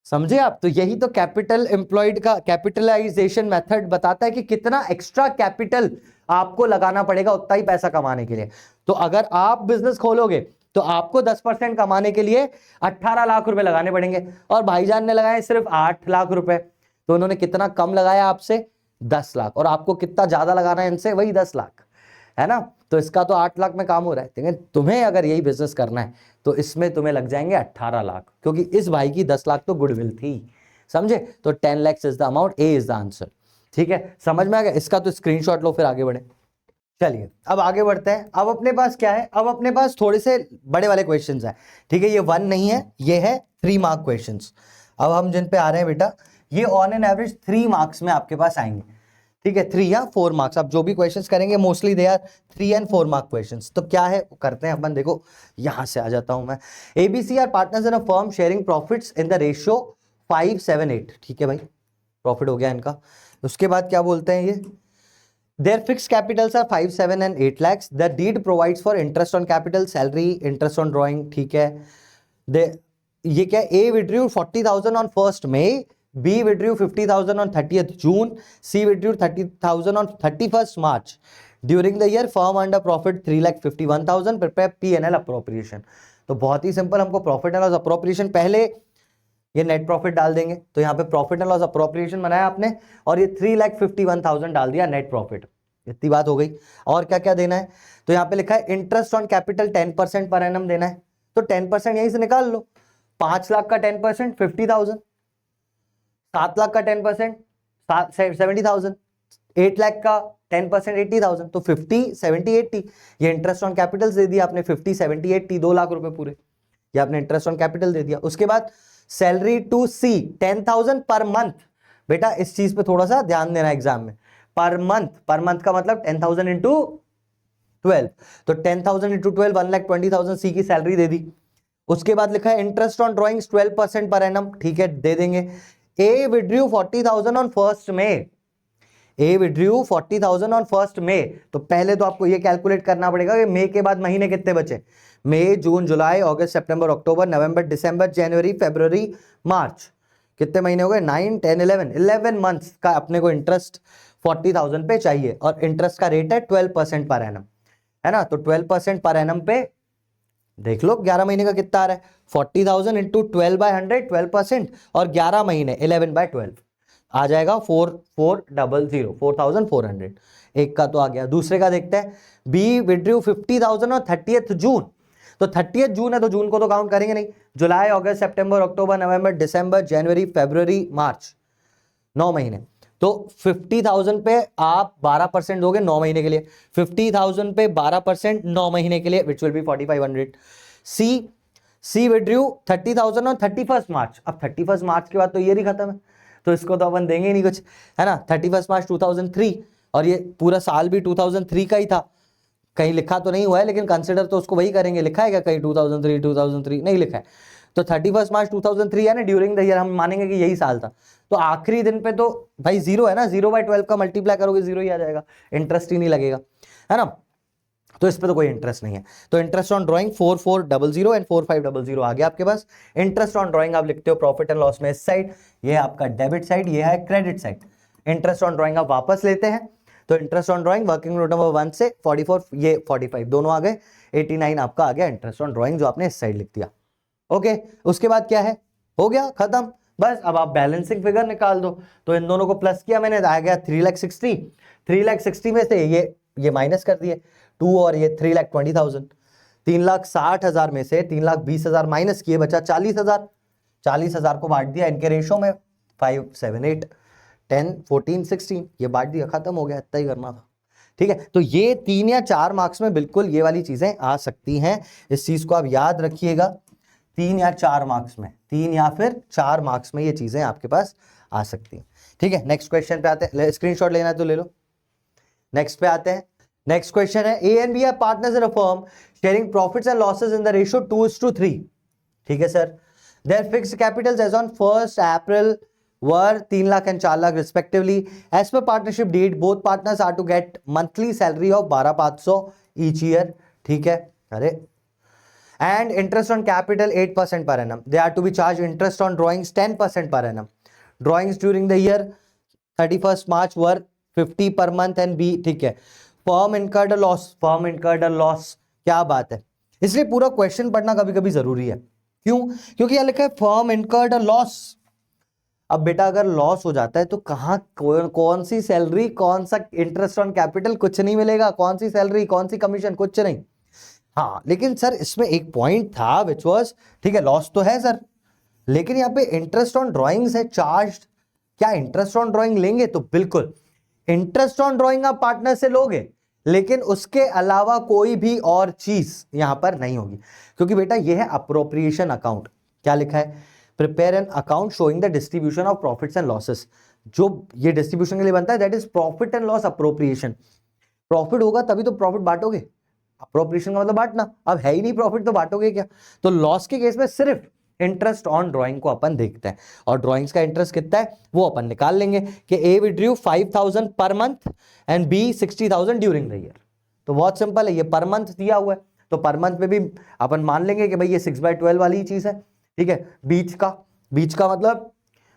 A: समझे आप। तो यही तो कैपिटल एम्प्लॉयड का कैपिटलाइजेशन मेथड बताता है कि कितना एक्स्ट्रा कैपिटल आपको लगाना पड़ेगा उतना ही पैसा कमाने के लिए। तो अगर आप बिजनेस खोलोगे तो आपको 10% कमाने के लिए 18 लाख रुपए लगाने पड़ेंगे, और भाईजान ने लगाए सिर्फ 8 लाख रुपए, तो उन्होंने कितना कम लगाया आपसे, 10 लाख, और आपको कितना ज्यादा लगाना है इनसे, वही 10 लाख, है ना। तो इसका तो 8 लाख में काम हो रहा है, लेकिन तुम्हें अगर यही बिजनेस करना है तो इसमें तुम्हें लग जाएंगे 18 लाख, क्योंकि इस भाई की 10 लाख तो गुडविल थी, समझे। तो 10 lakhs is the amount, A is the answer. ठीक है, समझ में आ गया। इसका तो स्क्रीनशॉट लो, फिर आगे बढ़े। चलिए अब आगे बढ़ते हैं। अब अपने पास क्या है, अब अपने पास थोड़े से बड़े वाले क्वेश्चंस हैं। ठीक है, ये 1 नहीं है, ये है 3 मार्क क्वेश्चंस। अब हम जिन पे आ रहे हैं बेटा, ये ऑन एन एवरेज 3 मार्क्स में आपके पास आएंगे। ठीक है, 3 या 4 मार्क्स, आप जो भी क्वेश्चंस करेंगे mostly they are 3 and 4 mark questions. तो क्या है वो करते हैं अपन, देखो यहां से आ जाता हूं मैं। ABC are partners in a firm sharing profits in the ratio 5-7-8। ठीक है भाई, प्रॉफिट हो गया इनका। उसके बाद क्या बोलते हैं ये, their fixed capitals are 5, 7 and 8 lakhs. The deed provides for interest on capital, salary, interest on drawing. ठीक है, ये क्या, A withdrew 40,000 on 1st May, B withdrew 50,000 on 30th June, C withdrew 30,000 on 31st March. During the year, firm earned a profit 3,51,000. Prepare P&L appropriation. तो बहुत ही simple, हमको profit and loss appropriation, पहले ये net profit डाल देंगे, तो यहाँ पे प्रॉफिट एंड लॉस अप्रोप्रिएशन बनाया आपने, और ये 3,51,000 डाल दिया नेट प्रॉफिट। इतनी बात हो गई। और क्या क्या देना है, तो यहाँ पे लिखा है interest on capital 10% per annum देना है, तो 10% यहीं से निकाल लो। 5 लाख का 10% 50,000, 7 लाख का 10% 70,000, 8 लाख का 10% 80,000, तो 50, 70, 80। ये इंटरेस्ट ऑन कैपिटल दे दिया आपने, 50, 70, 80, 2 लाख रुपए पूरे, ये आपने इंटरेस्ट ऑन कैपिटल दे दिया। उसके बाद salary to C 10,000 per month. बेटा इस चीज पे थोड़ा सा ध्यान देना एग्जाम में, पर मंथ, पर मंथ का मतलब 10,000 इंटू 12, तो 10,000 इंटू 12 1,20,000 सी की सैलरी दे दी। उसके बाद लिखा है interest on drawings 12% per annum, ठीक है दे देंगे। A withdrew 40,000 on 1st May, A withdrew 40,000 on 1st May। तो पहले तो आपको ये कैलकुलेट करना पड़ेगा कि मई के बाद महीने कितने बचे, मई, जून, जुलाई, अगस्त, सितंबर, अक्टूबर, नवंबर, दिसंबर, जनवरी, फरवरी, मार्च, कितने महीने हो गए, 9, 10, 11 मंथ्स का अपने को इंटरेस्ट 40,000 पे चाहिए, और इंटरेस्ट का रेट है 12% पर एनम, है ना। तो 12% पर एनम पे देख लो 11 महीने का कितना आ रहा है, 40,000 इंटू 12/100, 12%, और 11 महीने 11/12 आ जाएगा 4,400, 4,400। एक का तो आ गया। दूसरे का देखते हैं, बी विड्रू 50,000 और 30th जून, तो 30th जून है तो जून को तो काउंट करेंगे नहीं, जुलाई, अगस्त, सितंबर, अक्टूबर, नवंबर, दिसंबर, जनवरी, फरवरी, मार्च, 9 महीने। तो 50,000 पे आप 12% दोगे 9 महीने के लिए, 50,000 पे 12% 9 महीने के लिए, which will be 4,500। C withdrew 30,000 और 31st मार्च। अब 31st मार्च के बाद तो ईयर ही खत्म है, तो इसको तो अपन देंगे ही नहीं कुछ, है ना। 31st मार्च 2003, और ये पूरा साल भी 2003 का ही था, कहीं लिखा तो नहीं हुआ है, लेकिन कंसिडर तो उसको वही करेंगे। लिखा है क्या कहीं 2003 नहीं लिखा है, तो 31st मार्च 2003 है ना, ड्यूरिंग द ईयर हम मानेंगे कि यही साल था। तो आखिरी दिन पे तो भाई 0 है ना, 0/12 का मल्टीप्लाई करोगे 0 ही आ जाएगा, इंटरेस्ट ही नहीं लगेगा, है ना। तो इस पे तो कोई इंटरेस्ट नहीं है। तो इंटरेस्ट ऑन ड्राइंग 4,400 एंड 4,500 आ गया आपके पास। इंटरेस्ट ऑन ड्राइंग आप लिखते हो प्रॉफिट एंड लॉस में इस साइड, ये है आपका डेबिट साइड, ये है credit side. Interest on drawing आप वापस लेते हैं, तो interest on drawing working note number 1 से 44, ये 45 दोनों आ गए, 89 आपका आ गया इंटरेस्ट ऑन ड्राइंग, जो आपने इस साइड लिख दिया। ओके, उसके बाद क्या है, हो गया खत्म बस। अब आप बैलेंसिंग फिगर निकाल दो, तो इन दोनों को प्लस किया मैंने, आ गया 3,60,000। 3,60,000 में से ये माइनस कर दिए 2, और ये 3,20,000। 3,60,000 में से 3,20,000 माइनस किए, बचा 40,000। 40,000 को बांट दिया इनके रेशो में, 5, 7, 8, 10, 14, 16, ये बांट दिया, खत्म हो गया, इतना ही करना था। ठीक है, तो ये 3 या 4 मार्क्स में बिल्कुल ये वाली चीजें आ सकती हैं, इस चीज को आप याद रखिएगा। 3 या 4 मार्क्स में, 3 या फिर 4 मार्क्स में ये चीजें आपके पास आ सकती हैं। ठीक है, नेक्स्ट क्वेश्चन पे आते हैं, स्क्रीनशॉट लेना है तो ले लो। नेक्स्ट पे आते हैं, नेक्स्ट क्वेश्चन है, A and B are partners in a firm sharing profits and losses in the ratio 2:3। ठीक है sir, their fixed capitals as on 1st April were 3 lakh and 4 lakh respectively. As per partnership deed, both partners are to get monthly salary of 12,500 each year. ठीक है, अरे, and interest on capital 8% per annum. They are to be charged interest on drawings 10% per annum. Drawings during the year 31st March were 50 per month and B, ठीक है। Firm incurred a loss, firm incurred a loss, क्या बात है। इसलिए पूरा question पढ़ना कभी कभी जरूरी है, क्यों, क्योंकि यह लिखा है firm incurred a loss। अब बेटा अगर लॉस हो जाता है तो कहाँ कौन सी सैलरी, कौन सा इंटरेस्ट ऑन कैपिटल, कुछ नहीं मिलेगा। कौन सी सैलरी, कौन सी कमीशन, कुछ नहीं। हाँ लेकिन सर इसमें एक पॉइंट था विच वाज, ठीक है लॉस तो है सर, लेकिन यहाँ पे इंटरेस्ट ऑन ड्रॉइंग्स है चार्ज। क्या इंटरेस्ट ऑन ड्रॉइंग लेंगे? तो बिल्कुल इंटरेस्ट ऑन ड्रॉइंग आप पार्टनर से लोगे, लेकिन उसके अलावा कोई भी और चीज यहां पर नहीं होगी, क्योंकि बेटा यह है अप्रोप्रिएशन अकाउंट। क्या लिखा है? Prepare an account showing the distribution of profits and losses. जो ये डिस्ट्रीब्यूशन के लिए बनता है that is profit and loss appropriation. Profit होगा तभी तो प्रॉफिट बांटोगे, अप्रोप्रिएशन का मतलब बांटना। अब है ही नहीं प्रॉफिट तो बांटोगे क्या? तो लॉस के केस में सिर्फ इंटरेस्ट ऑन ड्राइंग को अपन देखते हैं, और ड्राइंग्स का इंटरेस्ट कितना है वो अपन निकाल लेंगे कि ए withdrew 5000 per month and B 60,000 during the year. तो बहुत सिंपल है, ये पर मंथ दिया हुआ है तो पर मंथ में भी अपन मान लेंगे कि भाई ये 6/12 वाली ही चीज है, ठीक है। बीच का मतलब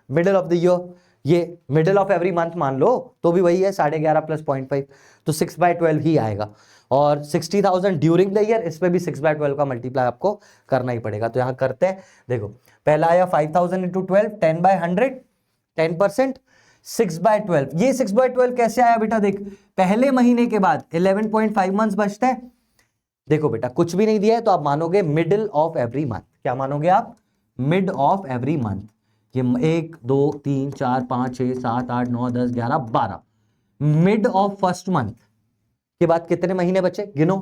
A: मिडिल ऑफ द ईयर, ये मिडिल ऑफ एवरी मंथ मान लो तो भी वही है 11.5 प्लस 0.5, तो 6/12 ही आएगा। और 60,000 ड्यूरिंग द ईयर, इस पे भी 6/12 का मल्टीप्लाई आपको करना ही पड़ेगा। तो यहां करते हैं, देखो पहला आया 5000 इंटू 12, 10/100, 10%, 6/12। ये 6/12 कैसे आया बेटा? देख पहले महीने के बाद 11.5 मंथ्स बचते हैं। देखो बेटा कुछ भी नहीं दिया है तो आप मानोगे मिडिल ऑफ एवरी मंथ। क्या मानोगे आप? Mid of every month. ये 1 2 3 4 5 6 7 8 9 10 11 12, मिड ऑफ फर्स्ट मंथ के बाद कितने महीने बचे गिनो।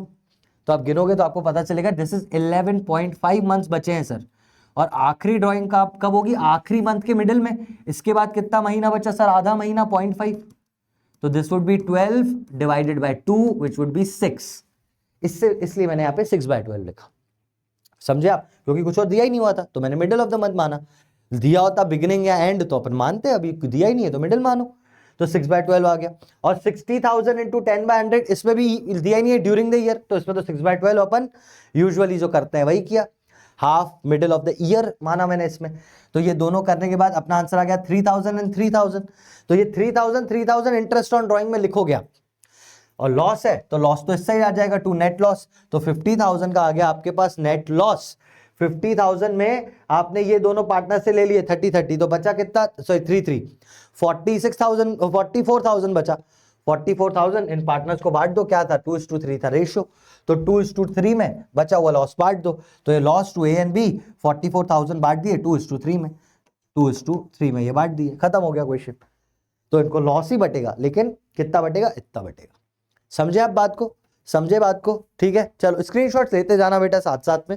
A: तो आप गिनोगे तो आपको पता चलेगा दिस इज 11.5 मंथ्स बचे हैं सर। और आखिरी ड्राइंग का कब होगी? आखिरी मंथ के मिडिल में। इसके बाद कितना महीना बचा सर? आधा महीना, 0.5। तो this would be 12 divided by 2 which would be 6। इसलिए मैंने यहाँ पे 6/12 लिखा, समझे आप? क्योंकि कुछ और दिया ही नहीं हुआ था तो मैंने मिडिल ऑफ द मंथ माना। दिया होता बिगिनिंग या एंड तो अपन मानते, अभी दिया ही नहीं है तो मिडिल मानो। तो 6/12 आ गया। और 60,000 इंटू 10/100, इसमें भी दिया ही नहीं है ड्यूरिंग द ईयर, तो इसमें तो 6/12 अपन यूजुअली जो करते हैं वही किया, half middle of the year माना मैंने इसमें। तो ये दोनों करने के बाद अपना आंसर आ गया 3000 एंड 3000। तो ये 3000 इंटरेस्ट ऑन ड्रॉइंग में लिखोगे आप, और लॉस है तो लॉस तो इससे ही आ जाएगा टू नेट लॉस। तो 50,000 का आ गया आपके पास नेट लॉस। 50,000 में आपने ये दोनों पार्टनर से ले लिए 30-30, तो बचा कितना? सॉरी 3-3, 44,000 बचा। 44,000 इन पार्टनर्स को बांट दो, क्या था? 2:3 था रेशियो, तो 2:3 में बचा हुआ लॉस बांट दो। तो ये loss to A and B 44,000 बांट दिए 2:3 में, 2:3 में ये बांट दिए, खत्म हो गया क्वेश्चन। तो इनको लॉस ही बटेगा, लेकिन कितना बटेगा? इतना बटेगा। समझे आप बात को? समझे बात को? ठीक है, चलो स्क्रीनशॉट्स लेते जाना बेटा साथ साथ में।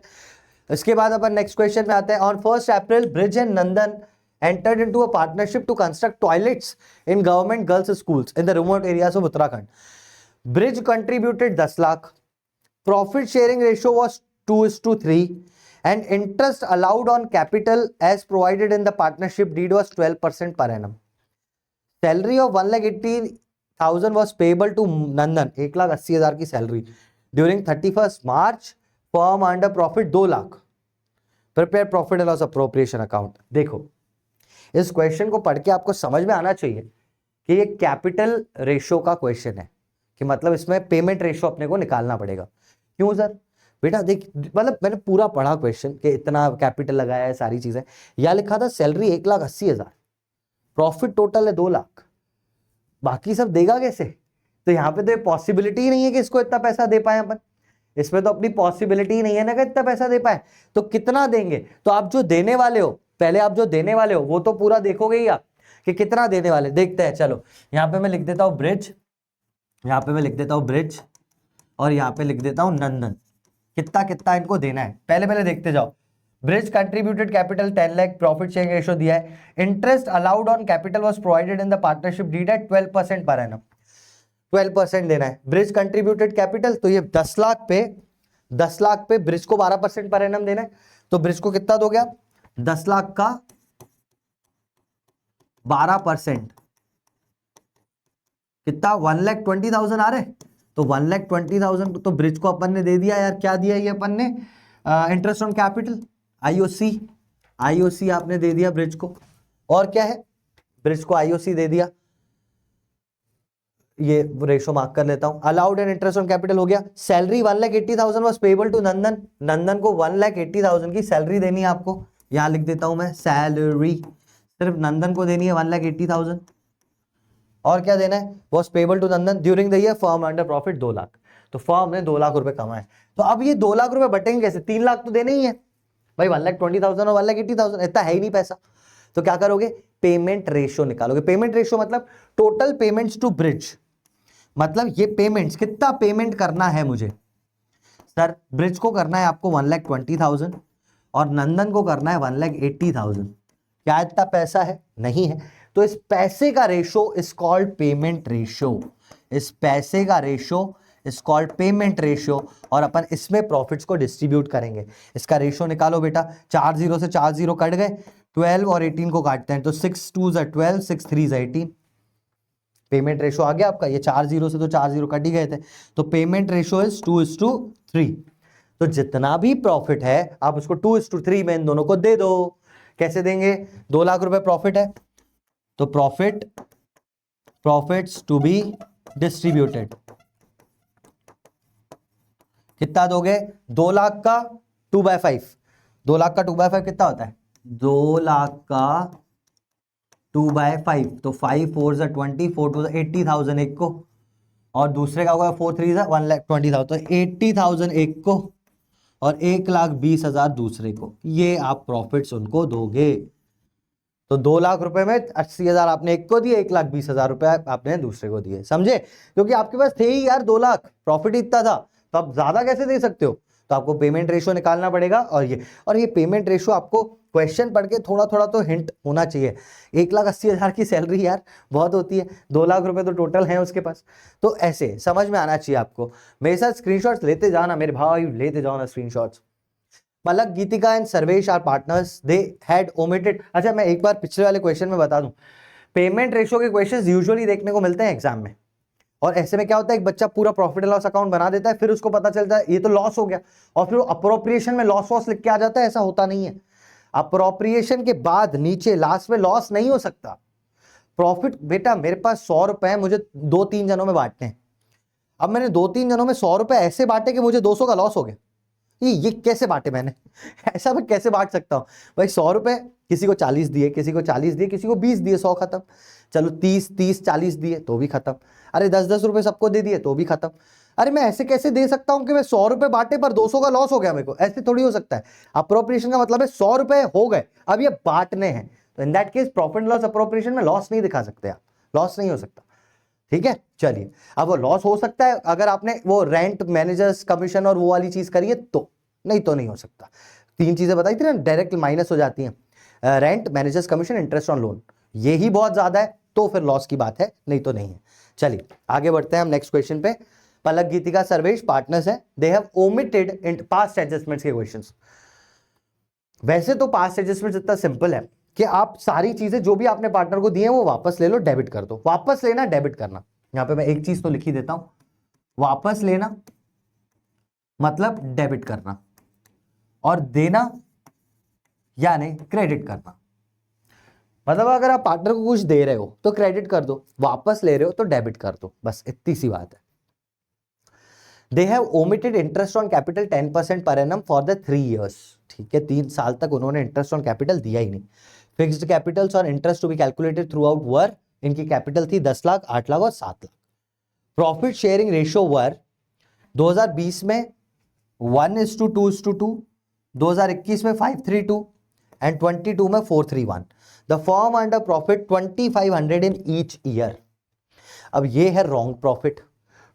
A: इसके बाद अपन नेक्स्ट क्वेश्चन में आते हैं। On 1 April bridge and Nandan entered into a partnership to construct toilets in government girls schools in the remote areas of Uttarakhand. Bridge contributed 10 lakh. Profit sharing ratio was 2:3 and interest allowed on capital as provided in the partnership deed was 12% per annum. Salary of 1,80,000 was payable to Nandan, 1,80,000 की salary during 31st March. Firm earned a profit 2 lakh. Prepare profit and loss appropriation account. देखो इस question को पढ़ के आपको समझ में आना चाहिए कि ये कैपिटल रेशियो का क्वेश्चन है, कि मतलब इसमें पेमेंट रेशियो अपने को निकालना पड़ेगा। क्यों सर? बेटा देख, मतलब मैंने पूरा पढ़ा क्वेश्चन कि इतना कैपिटल लगाया है, सारी चीजें। यह लिखा था सैलरी 1,80,000, प्रॉफिट टोटल है 2 लाख, बाकी सब देगा कैसे? तो यहाँ पे तो ये पॉसिबिलिटी ही नहीं है कि इसको इतना पैसा दे पाए अपन। इसमें तो अपनी पॉसिबिलिटी ही नहीं है ना कि इतना पैसा दे पाए। तो कितना देंगे? तो आप जो देने वाले हो, पहले आप जो देने वाले हो वो तो पूरा देखोगे ही आप कि कितना देने वाले। देखते हैं, चलो यहाँ पे मैं लिख देता हूँ ब्रिज, यहाँ पे मैं लिख देता हूँ ब्रिज, और यहाँ पे लिख देता हूँ नंदन। कितना कितना इनको देना है पहले देखते जाओ। Brij contributed capital 10 lakh, profit sharing ratio दिया है। Interest allowed on capital was provided in the partnership deed at 12% per annum, 12% देना है। ब्रिज कंट्रीब्यूटेड कैपिटल, तो ये 10 लाख पे ब्रिज को 12% पर एनम देना है। तो ब्रिज को कितना दोगे आप? 10 लाख का 12% कितना? 1,20,000 आ रहे। तो 1,20,000 तो ब्रिज को अपन ने दे दिया यार। क्या दिया ये अपन ने? इंटरेस्ट ऑन कैपिटल, आईओसी आपने दे दिया ब्रिज को। और क्या है? ब्रिज को आईओसी दे दिया। ये रेशो मार्क कर लेता हूं। Allowed and interest on capital हो गया। सैलरी 1,80,000 वाज पेबल टू नंदन, नंदन को 1,80,000 की सैलरी देनी है आपको। यहां लिख देता हूं मैं सैलरी, सिर्फ नंदन को देनी है 1,80,000। और क्या देना है, was payable to Nandan during the year firm under profit 2 lakh. तो फर्म ने 2 लाख रुपए कमाए। तो अब ये 2 लाख रुपए बटेंगे कैसे, 3 लाख तो देने ही है भाई, 1,20,000 और 1,80,000 इतना है ही नहीं पैसा। तो क्या करोगे, पेमेंट रेशियो निकालोगे। पेमेंट रेशियो मतलब टोटल पेमेंट्स टू ब्रिज, मतलब ये पेमेंट्स कितना पेमेंट करना है मुझे। सर ब्रिज को करना है आपको 1,20,000 और नंदन को करना है 1,80,000। क्या इतना पैसा है, नहीं है। तो इस पैसे का ratio is called payment ratio. इस पैसे का ratio is called payment ratio, और अपन इसमें प्रॉफिट्स को डिस्ट्रीब्यूट करेंगे। इसका रेशियो निकालो बेटा, 4 0 से 4 0 कट गए, 12 और 18 को काटते हैं तो 6 2 12, 6 3 18। पेमेंट रेशो आ गया आपका, ये 4 0 से तो 4 0 कट ही गए थे, तो पेमेंट रेशो इज 2:3। तो जितना भी प्रॉफिट है आप उसको 2:3 में इन दोनों को दे दो। कैसे देंगे, 2 लाख रुपए प्रॉफिट है तो प्रॉफिट्स टू बी डिस्ट्रीब्यूटेड कितना दोगे, 2 लाख का 2/5। 2 लाख का 2/5 कितना होता है, 2 लाख का 2/5, तो 5 4 20, 4 2 80,000 एक को, और दूसरे का होगा 4 3 1,20,000, तो 80,000 एक को और 1,20,000 दूसरे को। ये आप प्रॉफिट्स उनको दोगे। तो 2 लाख रुपए में 80,000 आपने एक को दिए, 1,20,000 रुपए आपने दूसरे को दिए, समझे। क्योंकि आपके पास थे ही यार 2 लाख, प्रॉफिट इतना था, तो आप ज्यादा कैसे दे सकते हो। तो आपको पेमेंट रेशियो निकालना पड़ेगा। और ये पेमेंट रेशियो आपको क्वेश्चन पढ़ के थोड़ा थोड़ा तो हिंट होना चाहिए। 1,80,000 की सैलरी यार बहुत होती है, 2 लाख रुपए तो टोटल है उसके पास, तो ऐसे समझ में आना चाहिए आपको। मेरे साथ स्क्रीनशॉट्स लेते जाना मेरे भाई, लेते जाओ ना screenshots. Palak, Geetika and Sarvesh are partners, they had omitted. अच्छा मैं एक बार पिछले वाले क्वेश्चन में बता दूं, पेमेंट रेशियो के क्वेश्चंस यूजुअली देखने को मिलते हैं एग्जाम में, और ऐसे में क्या होता है, एक बच्चा पूरा प्रॉफिट एंड लॉस अकाउंट बना देता है, फिर उसको पता चलता है ये तो लॉस हो गया, और फिर अप्रोप्रिएशन में लॉस वॉस लिख के आ जाता है। ऐसा होता नहीं है, अप्रोप्रिएशन के बाद नीचे लास्ट में लॉस नहीं हो सकता। प्रॉफिट बेटा मेरे पास 100 रुपए है, मुझे 2-3 जनों में बांटने हैं। अब मैंने 2-3 जनों में 100 रुपए ऐसे बांटे कि मुझे 200 का लॉस हो गया। ये कैसे बांटे मैंने ऐसा मैं कैसे बांट सकता हूं भाई। 100 रुपए किसी को 40 दिए, किसी को 40 दिए, किसी को 20 दिए, 100 खत्म। चलो 30 40 दिए तो भी खत्म। अरे 10 रुपए सबको दे दिए तो भी खत्म। अरे मैं ऐसे कैसे दे सकता हूं कि मैं 100 रुपए बांटे पर 200 का लॉस हो गया मेरे को, ऐसे थोड़ी हो सकता है। अप्रोप्रिएशन का मतलब है 100 रुपए हो गए, अब ये बांटने हैं, तो in that case profit and loss appropriation में लॉस नहीं दिखा सकते आप, लॉस नहीं हो सकता। ठीक है, चलिए। अब वो लॉस हो सकता है अगर आपने वो रेंट, मैनेजर्स कमीशन और वो वाली चीज करी है, तो नहीं तो नहीं हो सकता। 3 चीजें बताई थी ना, डायरेक्ट माइनस हो जाती हैं, rent, managers commission, interest on loan, ये ही बहुत ज्यादा है तो फिर लॉस की बात है, नहीं तो नहीं है। चलिए आगे बढ़ते हैं हम नेक्स्ट क्वेश्चन पे। पलक, गीतिका, सर्वेश पार्टनर्स हैं, they have omitted in past adjustments के क्वेश्चंस। वैसे तो पास्ट एडजस्टमेंट्स इतना सिंपल है कि आप सारी चीजें जो भी आपने पार्टनर को दी है वो वापस ले लो, डेबिट कर दो। वापस लेना, डेबिट करना, यहां पे मैं एक चीज तो लिख ही देता हूं, वापस लेना मतलब डेबिट करना, और देना यानी क्रेडिट करना। मतलब अगर आप पार्टनर को कुछ दे रहे हो तो क्रेडिट कर दो, वापस ले रहे हो तो डेबिट कर दो, बस इतनी सी बात है। They have omitted interest on capital 10% per annum for the 3 years। ठीक है, 3 साल तक उन्होंने इंटरेस्ट ऑन कैपिटल दिया ही नहीं। फिक्स्ड कैपिटल्स और interest to be calculated throughout were, इनकी कैपिटल थी 10 लाख, 8 लाख और 7 lakh. Profit sharing ratio were 2020 में 1:2:2, 2021 में 5:3:2 एंड 22 में 4:3:1। The firm under profit 2,500 in each year. अब ये है रॉन्ग प्रॉफिट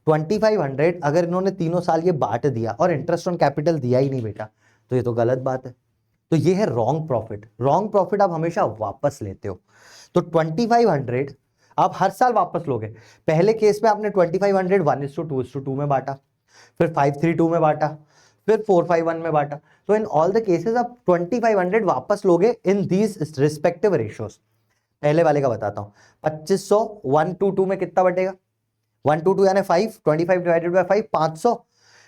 A: 2,500, अगर इन्होंने तीनों साल ये बांट दिया और इंटरेस्ट ऑन कैपिटल दिया ही नहीं बेटा, तो ये तो गलत बात है। तो ये है रॉन्ग प्रॉफिट। रॉन्ग प्रॉफिट आप हमेशा वापस लेते हो, तो 2,500 आप हर साल वापस लोगे। पहले केस में आपने 2,500 1:2:2 में बांटा, फिर 5:3:2 में बांटा, फिर 4:5:1 में बांटा। तो इन ऑल द केसेस आप 2,500 वापस लोगे इन दीज रिस्पेक्टिव रेशियोज। पहले वाले का बताता हूं, 2500 1:2 में कितना बटेगा, 1:2 यानी 5, 25 डिवाइडेड बाय 5 500,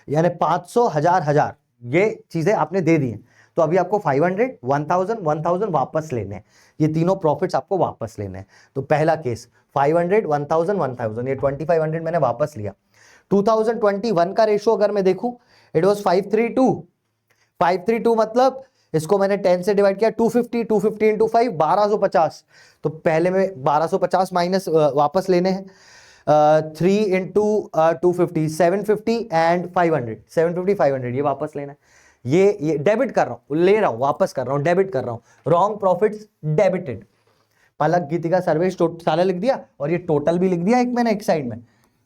A: यानी 500 1000 ये चीजें आपने दे दी हैं। तो अभी आपको 500 1000 1000 वापस लेने हैं, ये तीनों प्रॉफिट्स आपको वापस लेने हैं। तो पहला केस 500 1000 1000, ये 2,500 मैंने वापस लिया। 2021 का रेशियो अगर मैं देखूं, इट वाज 5:3:2 मतलब इसको मैंने 10 से डिवाइड किया, 250, 250 इंटू 5 1250। तो पहले में 1250 माइनस वापस लेने हैं, 3 इंटू 250 750 एंड 500, 750 500 ये वापस लेना है। ये डेबिट कर रहा हूं, ले रहा हूं, वापस कर रहा हूं, डेबिट कर रहा हूं, रॉन्ग प्रॉफिट्स डेबिटेड। पलक, गीतिका, सर्वेश सारा लिख दिया, और ये टोटल भी लिख दिया एक मैंने एक साइड में,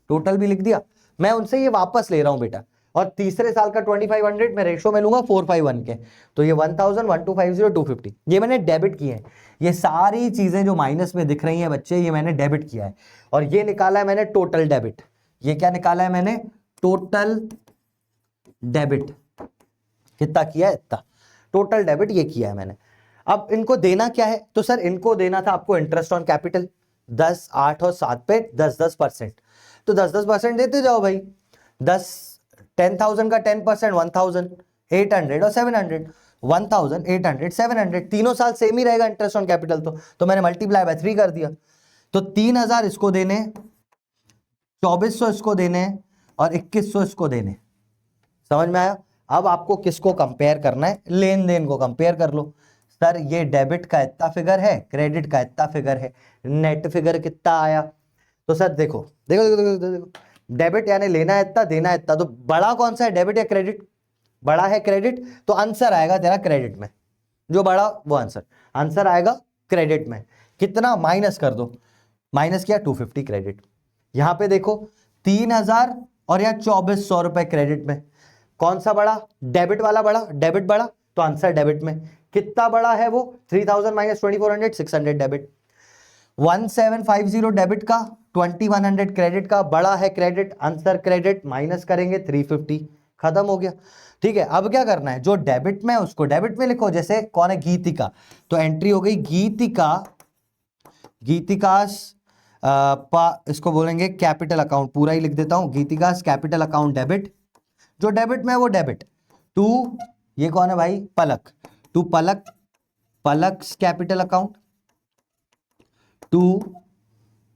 A: टोटल भी लिख दिया। मैं उनसे ये वापस ले रहा हूं बेटा, और तीसरे साल का 2500 मैं रेशो में लूंगा 451 के, तो ये 1000 1250 250 ये मैंने डेबिट किए हैं। ये सारी चीजें जो माइनस में दिख रही हैं बच्चे, ये मैंने डेबिट किया है, और ये निकाला है मैंने टोटल डेबिट। ये क्या निकाला है मैंने? Total debit. कितना किया है? इतना टोटल डेबिट ये किया है मैंने। अब इनको देना क्या है? तो सर इनको देना था आपको इंटरेस्ट ऑन कैपिटल 10, 8 और 7 पे 10-10%। तो 10-10% देते जाओ भाई। 10,000 का 10% 1,800 और 700, 1,800 700 तीनों साल सेम ही रहेगा इंटरेस्ट ऑन कैपिटल। तो मैंने मल्टीप्लाई बाय 3 कर दिया। तो 3,000 इसको देने, 2,400 इसको देने और 2,100 इसको देने। समझ में आया? अब आपको किसको कंपेयर करना है? लेन देन को कंपेयर कर लो। सर ये डेबिट का इतना फिगर है, क्रेडिट का इतना फिगर है, नेट फिगर कितना आया? तो सर देखो देखो देखो देखो, देखो, देखो। डेबिट यानी लेना है इतना, देना है इतना, तो बड़ा कौन सा है, डेबिट या क्रेडिट? बड़ा है क्रेडिट, तो आंसर आएगा तेरा क्रेडिट में। जो बड़ा वो आंसर आएगा क्रेडिट में। कितना? माइनस कर दो, माइनस किया 250 क्रेडिट। यहां पे देखो 3,000 और यहाँ 2,400 रुपए क्रेडिट में। कौन सा बड़ा? डेबिट वाला बड़ा, डेबिट बड़ा, तो आंसर डेबिट में। कितना बड़ा है वो? 3,000 माइनस 2,400 600 डेबिट। 1,750 डेबिट का, 2,100 क्रेडिट का, बड़ा है क्रेडिट, आंसर क्रेडिट, माइनस करेंगे 350, खत्म हो गया। ठीक है, अब क्या करना है? जो डेबिट में उसको डेबिट में लिखो। जैसे कौन है? गीतिका, तो एंट्री हो गई गीतिका, गीतिकास इसको बोलेंगे कैपिटल अकाउंट, पूरा ही लिख देता हूं, गीतिकास कैपिटल अकाउंट डेबिट। जो डेबिट में है वो डेबिट। टू, ये कौन है भाई? Palak, to Palak, Palak's capital account. To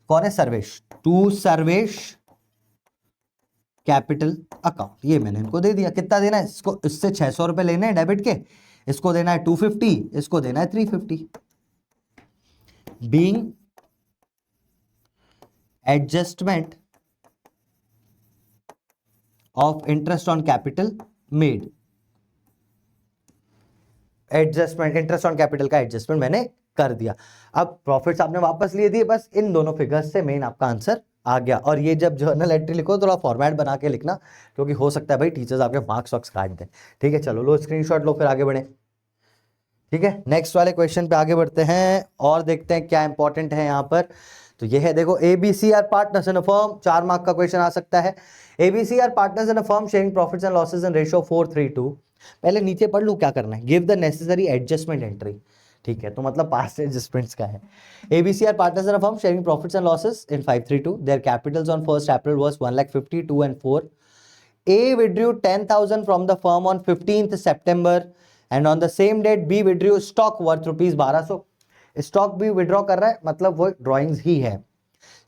A: कौन है? Sarvesh, to Sarvesh capital account. ये मैंने इनको दे दिया। कितना देना है इसको? इससे 600 रुपए लेने हैं डेबिट के, इसको देना है 250, इसको देना है 350। Being adjustment of interest on capital made, adjustment, interest on capital का एडजस्टमेंट मैंने कर दिया। अब प्रॉफिट्स आपने वापस लिए दिए, बस इन दोनों फिगर्स से मेन आपका आंसर आ गया। और ये जब जर्नल एंट्री लिखो थोड़ा फॉर्मेट बना के लिखना, क्योंकि हो सकता है भाई टीचर्स आपके मार्क्स वार्क्स काट दें। ठीक है, चलो लो स्क्रीनशॉट लो, फिर आगे बढ़े। ठीक है, नेक्स्ट वाले क्वेश्चन पे आगे बढ़ते हैं और देखते हैं क्या इंपॉर्टेंट है यहाँ पर। तो ये है, देखो, ABC are partners in a firm, 4 mark का क्वेश्चन आ सकता है। ABC are partners in a firm sharing profits and losses in ratio 4:3:2। पहले नीचे पढ़ लूं क्या करना है? Give the necessary adjustment entry. ठीक है, तो मतलब पास्ट एडजस्टमेंट्स का है। ABC are partners in a firm sharing profits and losses in 5:3:2। Their capitals on 1st April was 1,50,000, 2 and 4. A withdrew 10,000 from the firm on 15th September and on the same date B withdrew stock worth rupees 1,200। Stock भी withdraw कर रहा है, मतलब वो drawings ही है।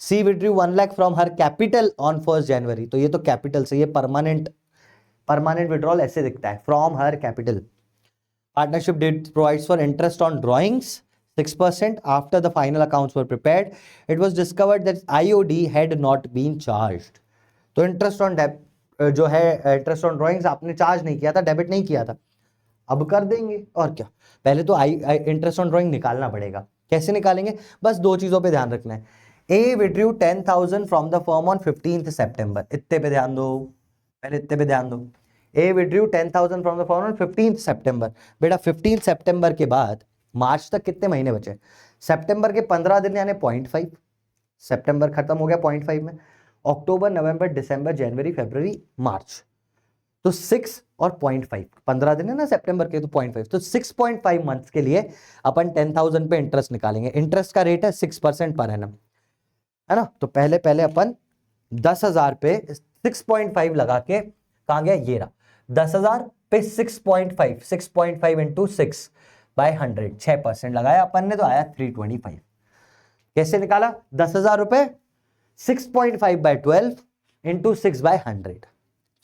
A: C withdrew 1 lakh from her capital on 1st January। तो ये तो कैपिटल से, ये परमानेंट विड्रॉल ऐसे दिखता है, from her capital. Partnership did provides for interest on drawings 6% after the final accounts were prepared. It was discovered that IOD had not been charged। तो interest on जो है इंटरेस्ट ऑन ड्रॉइंग्स आपने charge नहीं किया था, debit नहीं किया था, अब कर देंगे। और क्या, पहले तो इंटरेस्ट ऑन ड्रॉइंग निकालना पड़ेगा। कैसे निकालेंगे? बस 2 चीजों पे ध्यान रखना है। A withdrew 10,000 from the firm on 15th September। इतने पे ध्यान दो, पहले इतने पे ध्यान दो। A withdrew 10,000 from the firm on 15th September। बेटा 15 सितंबर के बाद मार्च तक कितने महीने बचे? सितंबर के 15 दिन यानी 0.5, सितंबर खत्म हो गया 0.5 में। अक्टूबर, नवंबर, दिसंबर, जनवरी, फरवरी, मार्च, तो 6 और 0.5, 15 दिन है ना सितंबर के, तो 0.5, तो 6.5 मंथ्स के लिए अपन 10,000 पे इंटरेस्ट निकालेंगे। इंटरेस्ट का रेट है 6% पर एनम, है ना। तो पहले अपन 10,000 पे 6.5 लगा के, कहां गया? ये रहा 10,000 पे 6.5, 6.5 इंटू 6/100, 6% लगाया अपन ने, तो आया 325। कैसे निकाला? 10,000 रुपए 6.5/12 इंटू 6/100।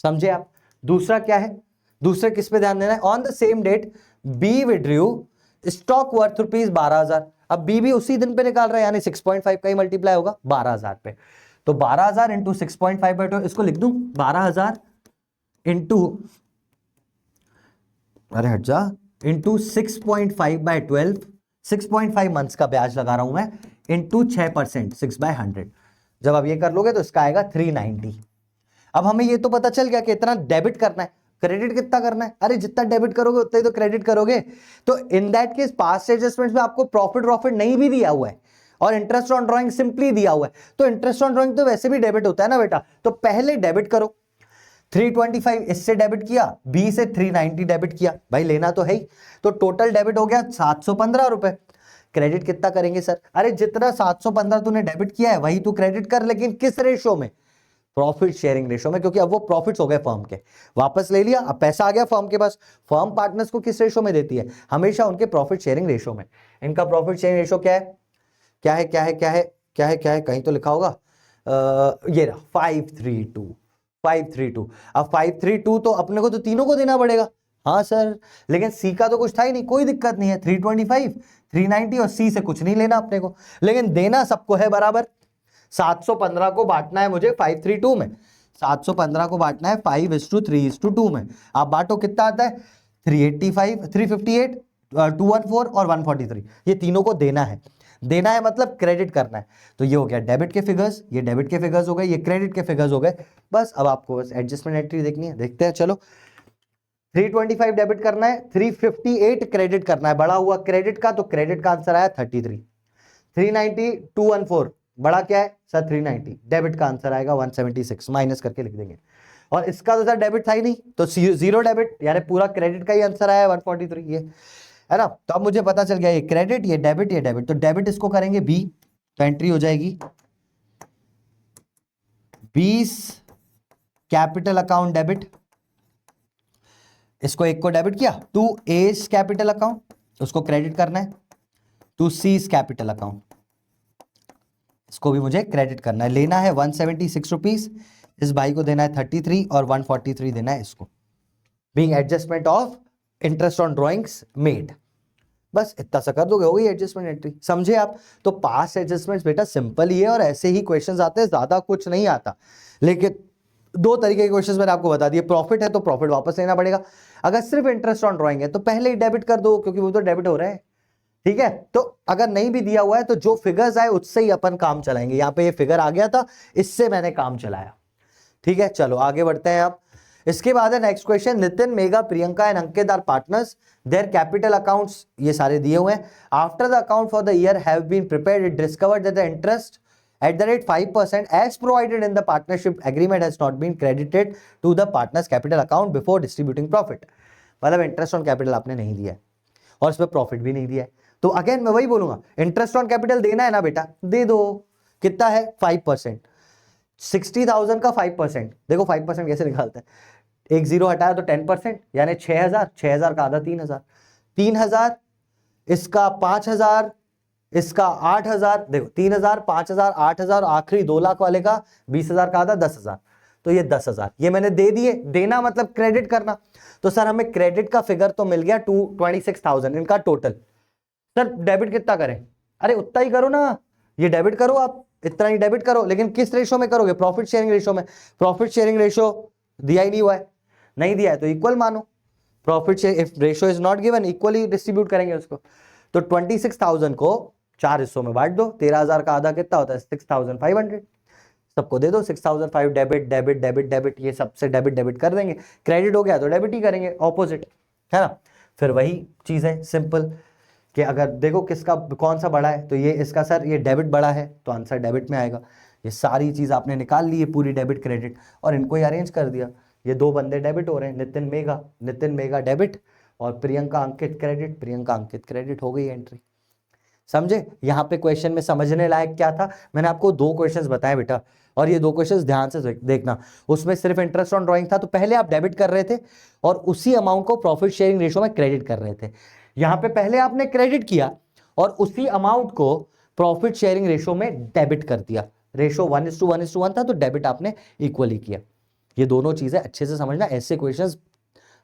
A: समझे आप? दूसरा क्या है? दूसरे किस पे ध्यान देना है? On the same date B withdrew stock worth ₹12,000। अब बी भी उसी दिन पे निकाल रहा है, यानी 6.5 का ही मल्टीप्लाई होगा 12,000 पे। तो 12,000 इंटू 6.5/12, इसको लिख दूं 12,000 इंटू, अरे हट जा, इंटू 6.5/12, 6.5 मंथ्स का ब्याज लगा रहा हूं मैं, इंटू 6%, 6/100। जब आप ये कर लोगे तो इसका आएगा 390। अब हमें ये तो पता चल गया कि इतना डेबिट करना है, क्रेडिट कितना करना है। अरे जितना डेबिट करोगे उतना ही तो क्रेडिट करोगे। तो in that case past adjustments में आपको प्रॉफिट नहीं भी दिया हुआ है और इंटरेस्ट ऑन ड्राइंग सिंपली दिया हुआ है, तो इंटरेस्ट ऑन ड्राइंग तो वैसे भी डेबिट होता है ना बेटा। तो पहले डेबिट करो, 325 इससे डेबिट किया, बी से 390 डेबिट किया, भाई लेना तो है ही। तो टोटल डेबिट हो गया 715 रुपए। क्रेडिट कितना करेंगे सर? अरे जितना 715 तूने डेबिट किया है वही तू क्रेडिट कर, लेकिन किस रेशो में? प्रॉफिट शेयरिंग रेशो में, क्योंकि अब वो प्रॉफिट्स हो गए फर्म के, वापस ले लिया, अब पैसा आ गया फर्म के पास। फर्म पार्टनर्स को किस रेशो में देती है? हमेशा उनके प्रॉफिट शेयरिंग रेशो में। इनका प्रॉफिट शेयरिंग रेशो क्या है? क्या है क्या है क्या है क्या है क्या है? कहीं तो लिखा होगा, ये रहा 532। अब 532 तो अपने को तो तीनों को देना पड़ेगा। हाँ सर, लेकिन सी का तो कुछ था ही नहीं, कोई दिक्कत नहीं है, 325, 390 और सी से कुछ नहीं लेना अपने को, लेकिन देना सबको है बराबर। 715 को बांटना है मुझे 532 में, 715 को बांटना है 5:3:2 में। आप बांटो कितना आता है? 385, 358, 214 और 143, ये तीनों को देना है। देना है मतलब क्रेडिट करना है। तो ये हो गया डेबिट के फिगर्स, ये डेबिट के फिगर्स हो गए, ये क्रेडिट के फिगर्स हो गए। बस अब आपको बस एडजस्टमेंट एंट्री देखनी है, देखते हैं चलो। 325 डेबिट करना है, 358 क्रेडिट करना है, बड़ा हुआ क्रेडिट का, तो क्रेडिट का आंसर आया 33। 390, 214, बड़ा क्या है सर? 390, डेबिट का आंसर आएगा 176, माइनस करके लिख देंगे। और इसका तो सर डेबिट था ही नहीं, तो जीरो डेबिट, यानी पूरा क्रेडिट का ही आंसर आया 143, ये है ना। तो अब मुझे पता चल गया ये क्रेडिट, ये डेबिट, ये डेबिट। तो डेबिट इसको करेंगे बी, तो एंट्री हो जाएगी 20 कैपिटल अकाउंट डेबिट, इसको एक को डेबिट किया। 2 एज कैपिटल अकाउंट, उसको क्रेडिट करना है। 2 सीज कैपिटल अकाउंट, इसको भी मुझे क्रेडिट करना है। लेना है 176 रुपीज, इस भाई को देना है 33 और 143 देना है इसको, being adjustment of interest on drawings made. बस इतना सा कर दोगे, होगी एडजस्टमेंट एंट्री। समझे आप? तो पास्ट एडजस्टमेंट्स बेटा सिंपल ही है और ऐसे ही क्वेश्चंस आते हैं, ज्यादा कुछ नहीं आता। लेकिन दो तरीके के क्वेश्चंस मैंने आपको बता दिए। प्रॉफिट है तो प्रॉफिट वापस लेना पड़ेगा, अगर सिर्फ इंटरेस्ट ऑन ड्रॉइंग है तो पहले ही डेबिट कर दो, क्योंकि वो तो डेबिट हो रहा है। ठीक है, तो अगर नहीं भी दिया हुआ है तो जो फिगर्स आए उससे ही अपन काम चलाएंगे। यहाँ पे ये फिगर आ गया था, इससे मैंने काम चलाया। ठीक है, चलो आगे बढ़ते हैं आप। इसके बाद है next question, Nitin, Megha, Priyanka and Ankit are partners, their capital accounts ये सारे दिए हुए हैं। After the account for the year have been prepared, it discovered that the interest at the rate 5% as provided in the partnership agreement has not been credited to the partner's capital account before distributing profit। मतलब interest on capital आपने नहीं दिया है और इसमें profit भी नहीं दिया है। तो अगेन मैं वही बोलूंगा, इंटरेस्ट ऑन कैपिटल देना है ना बेटा, दे दो। कितना है? 5%। 60,000 का 5%, देखो 5% कैसे निकालते हैं, एक जीरो हटाया तो 10%, यानी 6,000, 6,000 का आधा 3,000, 3,000, इसका 5,000, इसका 8,000, देखो 3,000, 5,000, 8,000, आखिरी 2 लाख वाले का 20,000 का आधा 10,000, तो ये 10,000 ये मैंने दे दिए। देना मतलब क्रेडिट करना। तो सर हमें क्रेडिट का फिगर तो मिल गया 26,000 इनका टोटल। सर डेबिट कितना करें? अरे उतना ही करो ना, ये डेबिट करो, आप इतना ही डेबिट करो, लेकिन किस रेशो में करोगे? प्रॉफिट शेयरिंग रेशो में। प्रॉफिट शेयरिंग रेशो दिया ही नहीं हुआ है, नहीं दिया है तो इक्वल मानो। Profit share if ratio is not given, equally distribute करेंगे उसको। तो 26,000 को 4 हिस्सों में बांट दो, 13,000 का आधा कितना होता है? 6,500, सबको दे दो 6,500। डेबिट डेबिट डेबिट डेबिट, ये सबसे डेबिट डेबिट कर देंगे। क्रेडिट हो गया तो डेबिट ही करेंगे, ऑपोजिट है ना। फिर वही चीज है सिंपल, कि अगर देखो किसका कौन सा बड़ा है, तो ये इसका सर ये डेबिट बड़ा है तो आंसर डेबिट में आएगा। ये सारी चीज आपने निकाल ली है पूरी डेबिट क्रेडिट, और इनको ही अरेंज कर दिया। ये 2 बंदे डेबिट हो रहे हैं, नितिन मेगा डेबिट और प्रियंका अंकित क्रेडिट, प्रियंका अंकित क्रेडिट, हो गई एंट्री। समझे? यहाँ पे क्वेश्चन में समझने लायक क्या था? मैंने आपको 2 क्वेश्चंस बताए बेटा, और ये 2 क्वेश्चंस ध्यान से देखना। उसमें सिर्फ इंटरेस्ट ऑन ड्राइंग था, तो पहले आप डेबिट कर रहे थे और उसी अमाउंट को प्रॉफिट शेयरिंग रेशो में क्रेडिट कर रहे थे। यहाँ पे पहले आपने क्रेडिट किया और उसी अमाउंट को प्रॉफिट शेयरिंग रेशो में डेबिट कर दिया। रेशो 1:1:1 था, तो डेबिट आपने इक्वली किया। ये दोनों चीजें अच्छे से समझना, ऐसे क्वेश्चंस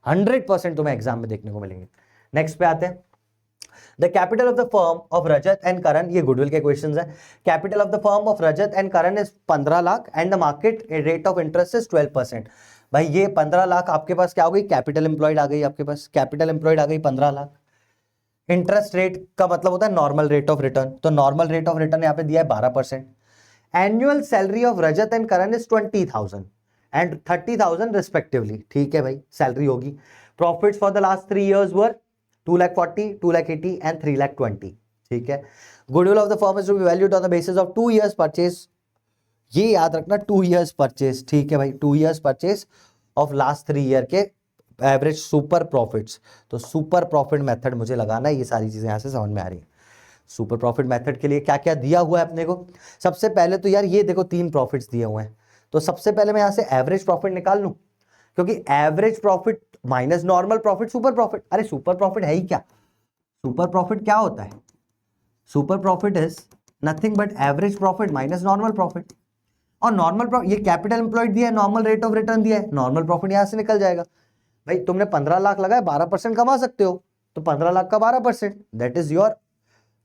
A: 100% तुम्हें एग्जाम में देखने को मिलेंगे। नेक्स्ट पे आते हैं, the capital of the firm of Rajat and Karan, ये गुडविल के क्वेश्चंस है। Capital of the firm of Rajat and Karan is 15 lakh and the market rate of interest is 12%। भाई ये 15 लाख आपके पास क्या हो गई, कैपिटल एम्प्लॉयड आ गई, आपके पास कैपिटल एम्प्लॉयड आ गई 15 लाख। इंटरेस्ट रेट का मतलब होता है नॉर्मल रेट ऑफ रिटर्न, तो नॉर्मल रेट ऑफ रिटर्न यहाँ पे दिया है 12%। Annual salary of Rajat and Karan is 20,000 and 30,000 respectively, ठीक है भाई, सैलरी होगी। Profits for the last 3 years were 2,40,000, 2,80,000 and 3,20,000, ठीक है। Goodwill of the firm is to be valued on the basis of 2 years purchase, ये याद रखना 2 years परचेज, ठीक है भाई, 2 years purchase of last 3 year के एवरेज सुपर प्रॉफिट्स। तो सुपर प्रॉफिट मेथड मुझे लगाना है, ये सारी चीजें यहां से समझ में आ रही है। सुपर प्रॉफिट मेथड के लिए क्या क्या दिया हुआ है अपने को, सबसे पहले तो यार ये देखो 3 प्रॉफिट्स दिए हुए हैं, तो सबसे पहले मैं यहां से एवरेज प्रॉफिट निकाल लूं, क्योंकि average profit minus normal profit super profit. अरे सुपर प्रॉफिट है ही क्या, सुपर प्रॉफिट क्या होता है, super profit is nothing but average profit minus normal profit. और नॉर्मल प्रॉफिट, ये कैपिटल एम्प्लॉयड दिया है, नॉर्मल रेट ऑफ रिटर्न दिया है, नॉर्मल प्रॉफिट यहां से निकल जाएगा। भाई तुमने 15 लाख लगाया, 12% कमा सकते हो, तो 15 लाख का 12%, that is your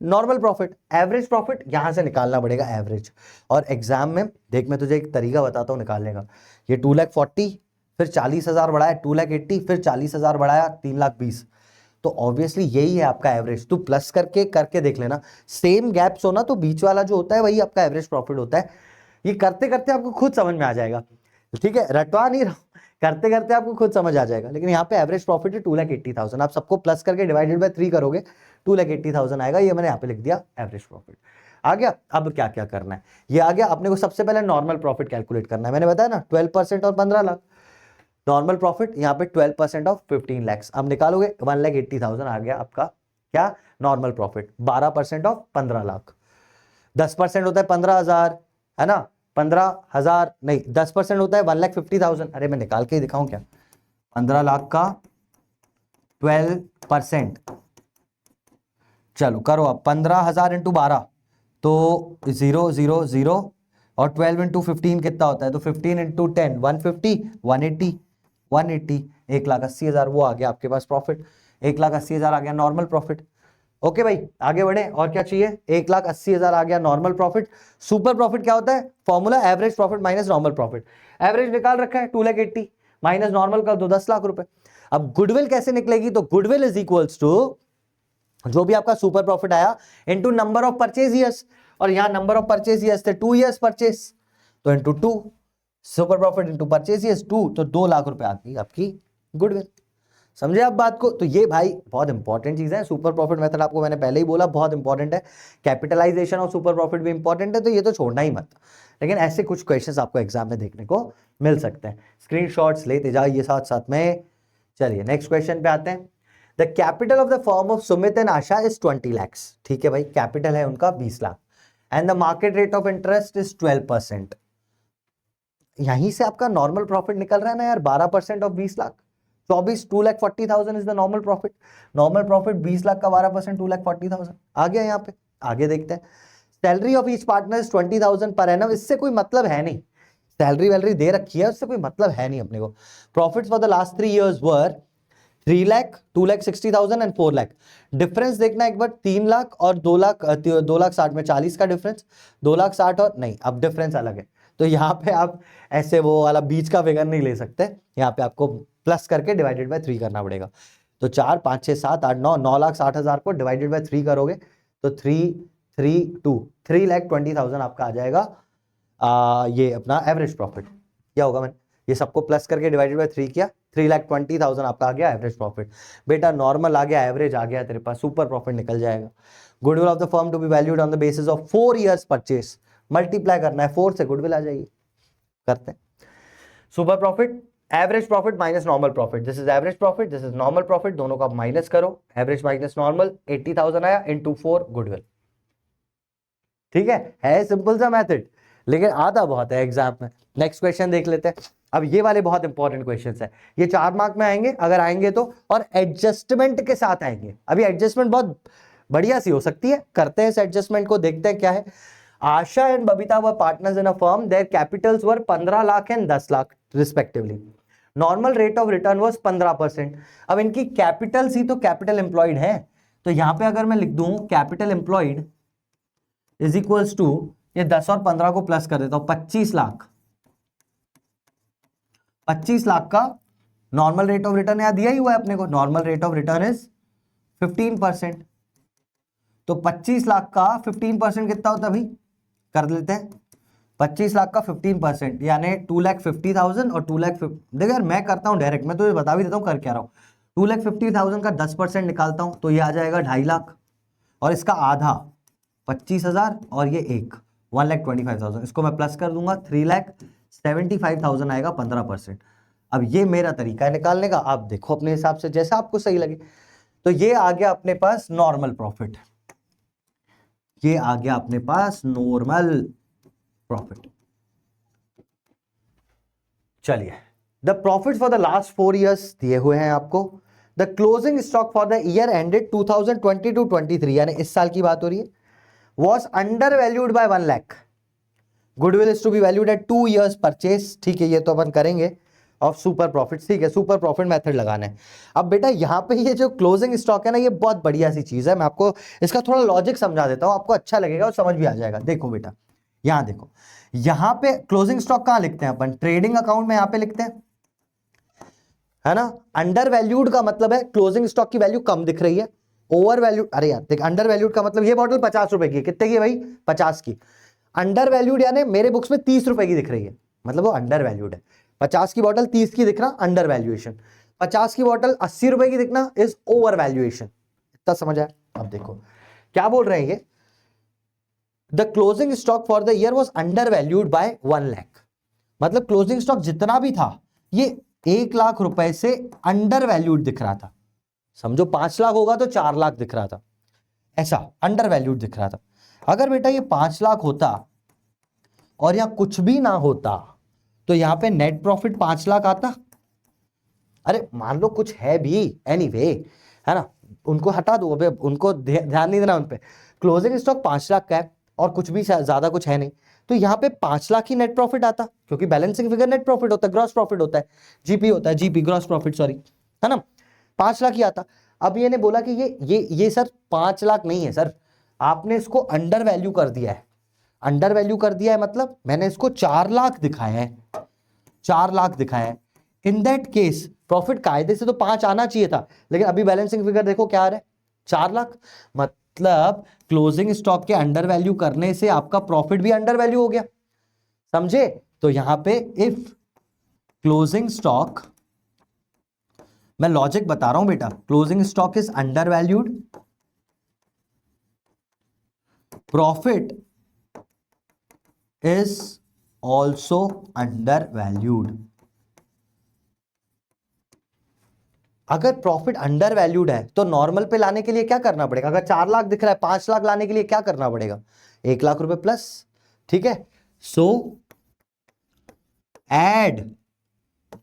A: normal profit. Average profit यहां से निकालना पड़ेगा एवरेज। और एग्जाम में देख, मैं तुझे एक तरीका बताता हूं निकालने का। ये 2,40,000 फिर 40,000 बढ़ाया, 2,80,000 फिर 40,000 बढ़ाया, 3,20,000, तो ऑब्वियसली यही है आपका एवरेज। तू प्लस करके देख लेना, सेम गैप्स हो ना, तो बीच वाला जो होता है वही आपका एवरेज प्रॉफिट होता है। ये करते करते आपको खुद समझ में आ जाएगा, ठीक है, रटवा नहीं रहा, करते करते आपको खुद समझ आ जाएगा। लेकिन यहाँ पे एवरेज प्रॉफिट है 2,80,000, आप सबको प्लस करके डिवाइडेड बाय 3 करोगे, 2,80,000 आएगा। ये मैंने यहाँ पे लिख दिया एवरेज प्रॉफिट। आ गया। अब क्या क्या करना है, ये आ गया। अपने को सबसे पहले नॉर्मल प्रॉफिट कैलकुलेट करना है, मैंने बताया ना 12% और 15 लाख। नॉर्मल प्रॉफिट यहाँ पे 12% ऑफ 15 lakhs, अब निकालोगे 1,80,000 आ गया आपका क्या, नॉर्मल प्रॉफिट। 12% ऑफ 15 लाख, 10% होता है 15,000, है ना, 15,000 नहीं, 10% होता है 1,50,000। अरे मैं निकाल के ही दिखाऊं क्या, 15 लाख का 12%, चलो करो अब, 15,000 इंटू 12 तो 0 0 0, और 12 इंटू 15 कितना होता है, तो 15 इंटू 10 150, 180 180, 1,80,000 वो आ गया आपके पास प्रॉफिट, 1,80,000 आ गया नॉर्मल प्रॉफिट। ओके भाई, आगे बढ़े, और क्या चाहिए, 1,80,000 आ गया नॉर्मल प्रॉफिट। सुपर प्रॉफिट क्या होता है, formula average profit minus normal profit. Average निकाल रखा है 2,80,000 माइनस नॉर्मल कर दो 10 लाख रुपए। अब गुडविल कैसे निकलेगी, तो गुडविल इज इक्वल्स टू जो भी आपका सुपर प्रॉफिट आया into number of purchase years, और यहां नंबर ऑफ परचेज ईयर्स थे 2 years परचेज, तो into 2, super profit into purchase years 2, तो 2 लाख रुपए आ गई आपकी गुडविल। समझे आप बात को। तो ये भाई बहुत इंपॉर्टेंट चीज है, सुपर प्रॉफिट मेथड आपको मैंने पहले ही बोला बहुत इंपॉर्टेंट है। कैपिटलाइजेशन ऑफ सुपर प्रॉफिट भी इंपॉर्टेंट है, तो ये तो छोड़ना ही मत। लेकिन ऐसे कुछ क्वेश्चंस आपको एग्जाम में देखने को मिल सकते हैं, स्क्रीनशॉट्स लेते जाइए साथ साथ में। चलिए नेक्स्ट क्वेश्चन पे आते हैं। The capital of the firm of Sumit and Asha is 20 lakhs, ठीक है भाई, कैपिटल है उनका 20 lakh, and the market rate of interest is 12%। यहीं से आपका नॉर्मल प्रॉफिट निकल रहा है ना यार, 12% of 20 lakh, 2,40,000 is the normal profit. Normal profit 20 lakh का 12%, 2,40,000 आ गया यहाँ पे। आगे देखते हैं, salary of each partner is 20,000 per annum, इससे कोई मतलब है नहीं, सैलरी वैलरी दे रखी है, उससे कोई मतलब है नहीं अपने को। Profits for the last 3 years were 3 lakh, 2,60,000 and 4 lakh. Difference देखना एक बार, 3 लाख और 2,60,000 में 40 का डिफरेंस, 2,60,000 और नहीं, अब डिफरेंस अलग है, तो यहाँ पे आप ऐसे वो वाला बीच का फिगर नहीं ले सकते, यहाँ पे आपको प्लस करके डिवाइडेड बाय 3 करना पड़ेगा। तो 4 5 6 7 8 9, 9,60,000 को डिवाइडेड बाय 3 करोगे तो 3,20,000 आपका आ जाएगा ये अपना एवरेज प्रॉफिट। क्या होगा, मैंने ये सबको प्लस करके डिवाइडेड बाय 3 किया, 3,20,000 आपका आ गया एवरेज प्रॉफिट। बेटा नॉर्मल आ गया, एवरेज आ गया, तेरे पास सुपर प्रॉफिट निकल जाएगा। Goodwill of the firm to be valued on the basis of 4 years purchase, multiply करना है 4 से, गुडविल आ जाएगी। करते हैं super profit, average profit minus normal profit, this is average profit, this is normal profit, दोनों का माइनस करो, एवरेज माइनस नॉर्मल 80,000 आया इनटू 4 गुडविल। ठीक है सिंपल सा मेथड, लेकिन आता बहुत है एग्जाम में। नेक्स्ट क्वेश्चन देख लेते हैं। अब ये वाले बहुत इंपॉर्टेंट क्वेश्चंस है, ये 4 मार्क में आएंगे अगर आएंगे तो, और एडजस्टमेंट के साथ आएंगे। अभी एडजस्टमेंट बहुत बढ़िया सी हो सकती है, करते हैं इस एडजस्टमेंट को, देखते हैं क्या है। Asha and Babita were partners in a firm, their capitals were 15 lakh and 10 lakh respectively. Normal rate of return was 15%। अब इनकी कैपिटल सी तो कैपिटल एम्प्लॉयड है, तो यहां पे अगर मैं लिख दूं capital employed is equals to, ये 10 और 15 को प्लस कर देता हूं, 25 लाख। 25 लाख का नॉर्मल रेट ऑफ रिटर्न यहां दिया ही हुआ है अपने को, normal rate of return is 15%। तो 25 लाख का 15% कितना होता है भाई, कर लेते हैं। 25 लाख का 15% यानी 2,50,000 और 2 लाख, देखो यार मैं करता हूं डायरेक्ट, मैं तो ये बता भी देता हूं कर क्या रहा हूं। 2,50,000 का 10% निकालता हूं तो ये आ जाएगा 2.5 लाख, और इसका आधा 25,000 और ये एक 1,25,000, इसको मैं प्लस कर दूंगा 3,75,000 आएगा 15%। अब ये मेरा तरीका है निकालने का, आप देखो अपने हिसाब से जैसा आपको सही लगे। तो ये आ गया अपने पास नॉर्मल प्रॉफिट, ये आ गया अपने पास नॉर्मल प्रॉफिट। चलिए, the profit for the last 4 years दिए हुए हैं आपको। The closing stock for the year ended 2022-23 यानी इस साल की बात हो रही है, was undervalued by 1 lakh. Goodwill is to be valued at 2 years purchase, ठीक है, ये तो अपन करेंगे ऑफ सुपर प्रॉफिट, ठीक है, सुपर प्रॉफिट मेथड लगाना है। अब बेटा यहां पे ये जो क्लोजिंग स्टॉक है ना, ये बहुत बढ़िया सी चीज है, मैं आपको इसका थोड़ा लॉजिक समझा देता हूं, आपको अच्छा लगेगा और समझ भी आ जाएगा। देखो बेटा, यहां देखो, यहां पे क्लोजिंग स्टॉक कहां लिखते हैं अपन, ट्रेडिंग अकाउंट में यहां पे लिखते हैं, है ना। अंडर वैल्यूड का मतलब है क्लोजिंग स्टॉक की वैल्यू कम दिख रही है, ओवर वैल्यूड, अरे यार देख, अंडर वैल्यूड का मतलब ये बॉटल 50 रुपए की है, कितने की है भाई, 50 की। अंडर वैल्यूड यानी मेरे बुक्स में 30 रुपए की दिख रही है, मतलब वो अंडर वैल्यूड है। 50 की बॉटल 30 की दिखना अंडर वैल्यूएशन, 50 की बॉटल 80 रुपए की दिखना इज ओवर वैल्यूएशन। इतना समझ आया। अब देखो क्या बोल रहे हैं ये, the closing stock for the year was undervalued by 1 lakh, मतलब क्लोजिंग स्टॉक जितना भी था ये 1 लाख रुपए से अंडर वैल्यूड दिख रहा था। समझो 5 लाख होगा तो 4 लाख दिख रहा था, ऐसा अंडर वैल्यूड दिख रहा था। अगर बेटा ये 5 लाख होता और यहां कुछ भी ना होता तो यहां पे नेट प्रॉफिट 5 लाख आता। अरे मान लो कुछ है भी, एनीवे है ना, उनको हटा दो, अबे उनको ध्यान नहीं देना उन पे। क्लोजिंग स्टॉक 5 लाख का है और कुछ भी ज्यादा कुछ है नहीं, तो यहां पे 5 लाख ही नेट प्रॉफिट आता, क्योंकि बैलेंसिंग फिगर नेट प्रॉफिट होता है, ग्रॉस प्रॉफिट होता है, जीपी होता है, जीपी ग्रॉस प्रॉफिट सॉरी, है ना, 5 लाख ही आता। अब ये ने बोला कि ये सर 5 लाख नहीं है सर, आपने इसको अंडर वैल्यू कर दिया है। अंडर वैल्यू कर दिया है मतलब मैंने इसको 4 लाख दिखाया है, 4 लाख दिखाया है। इन दैट केस प्रॉफिट कायदे से तो 5 आना चाहिए था, लेकिन अभी बैलेंसिंग फिगर देखो क्या आ रहा है, 4 लाख। मतलब क्लोजिंग स्टॉक के अंडर वैल्यू करने से आपका प्रॉफिट भी अंडर वैल्यू हो गया, समझे। तो यहां पे इफ क्लोजिंग स्टॉक, मैं लॉजिक बता रहा हूं बेटा, closing stock is under valued, profit is also under valued. अगर प्रॉफिट अंडर वैल्यूड है तो नॉर्मल पे लाने के लिए क्या करना पड़ेगा, अगर 4 लाख दिख रहा है 5 लाख लाने के लिए क्या करना पड़ेगा, 1 लाख रुपए प्लस, ठीक है। सो एड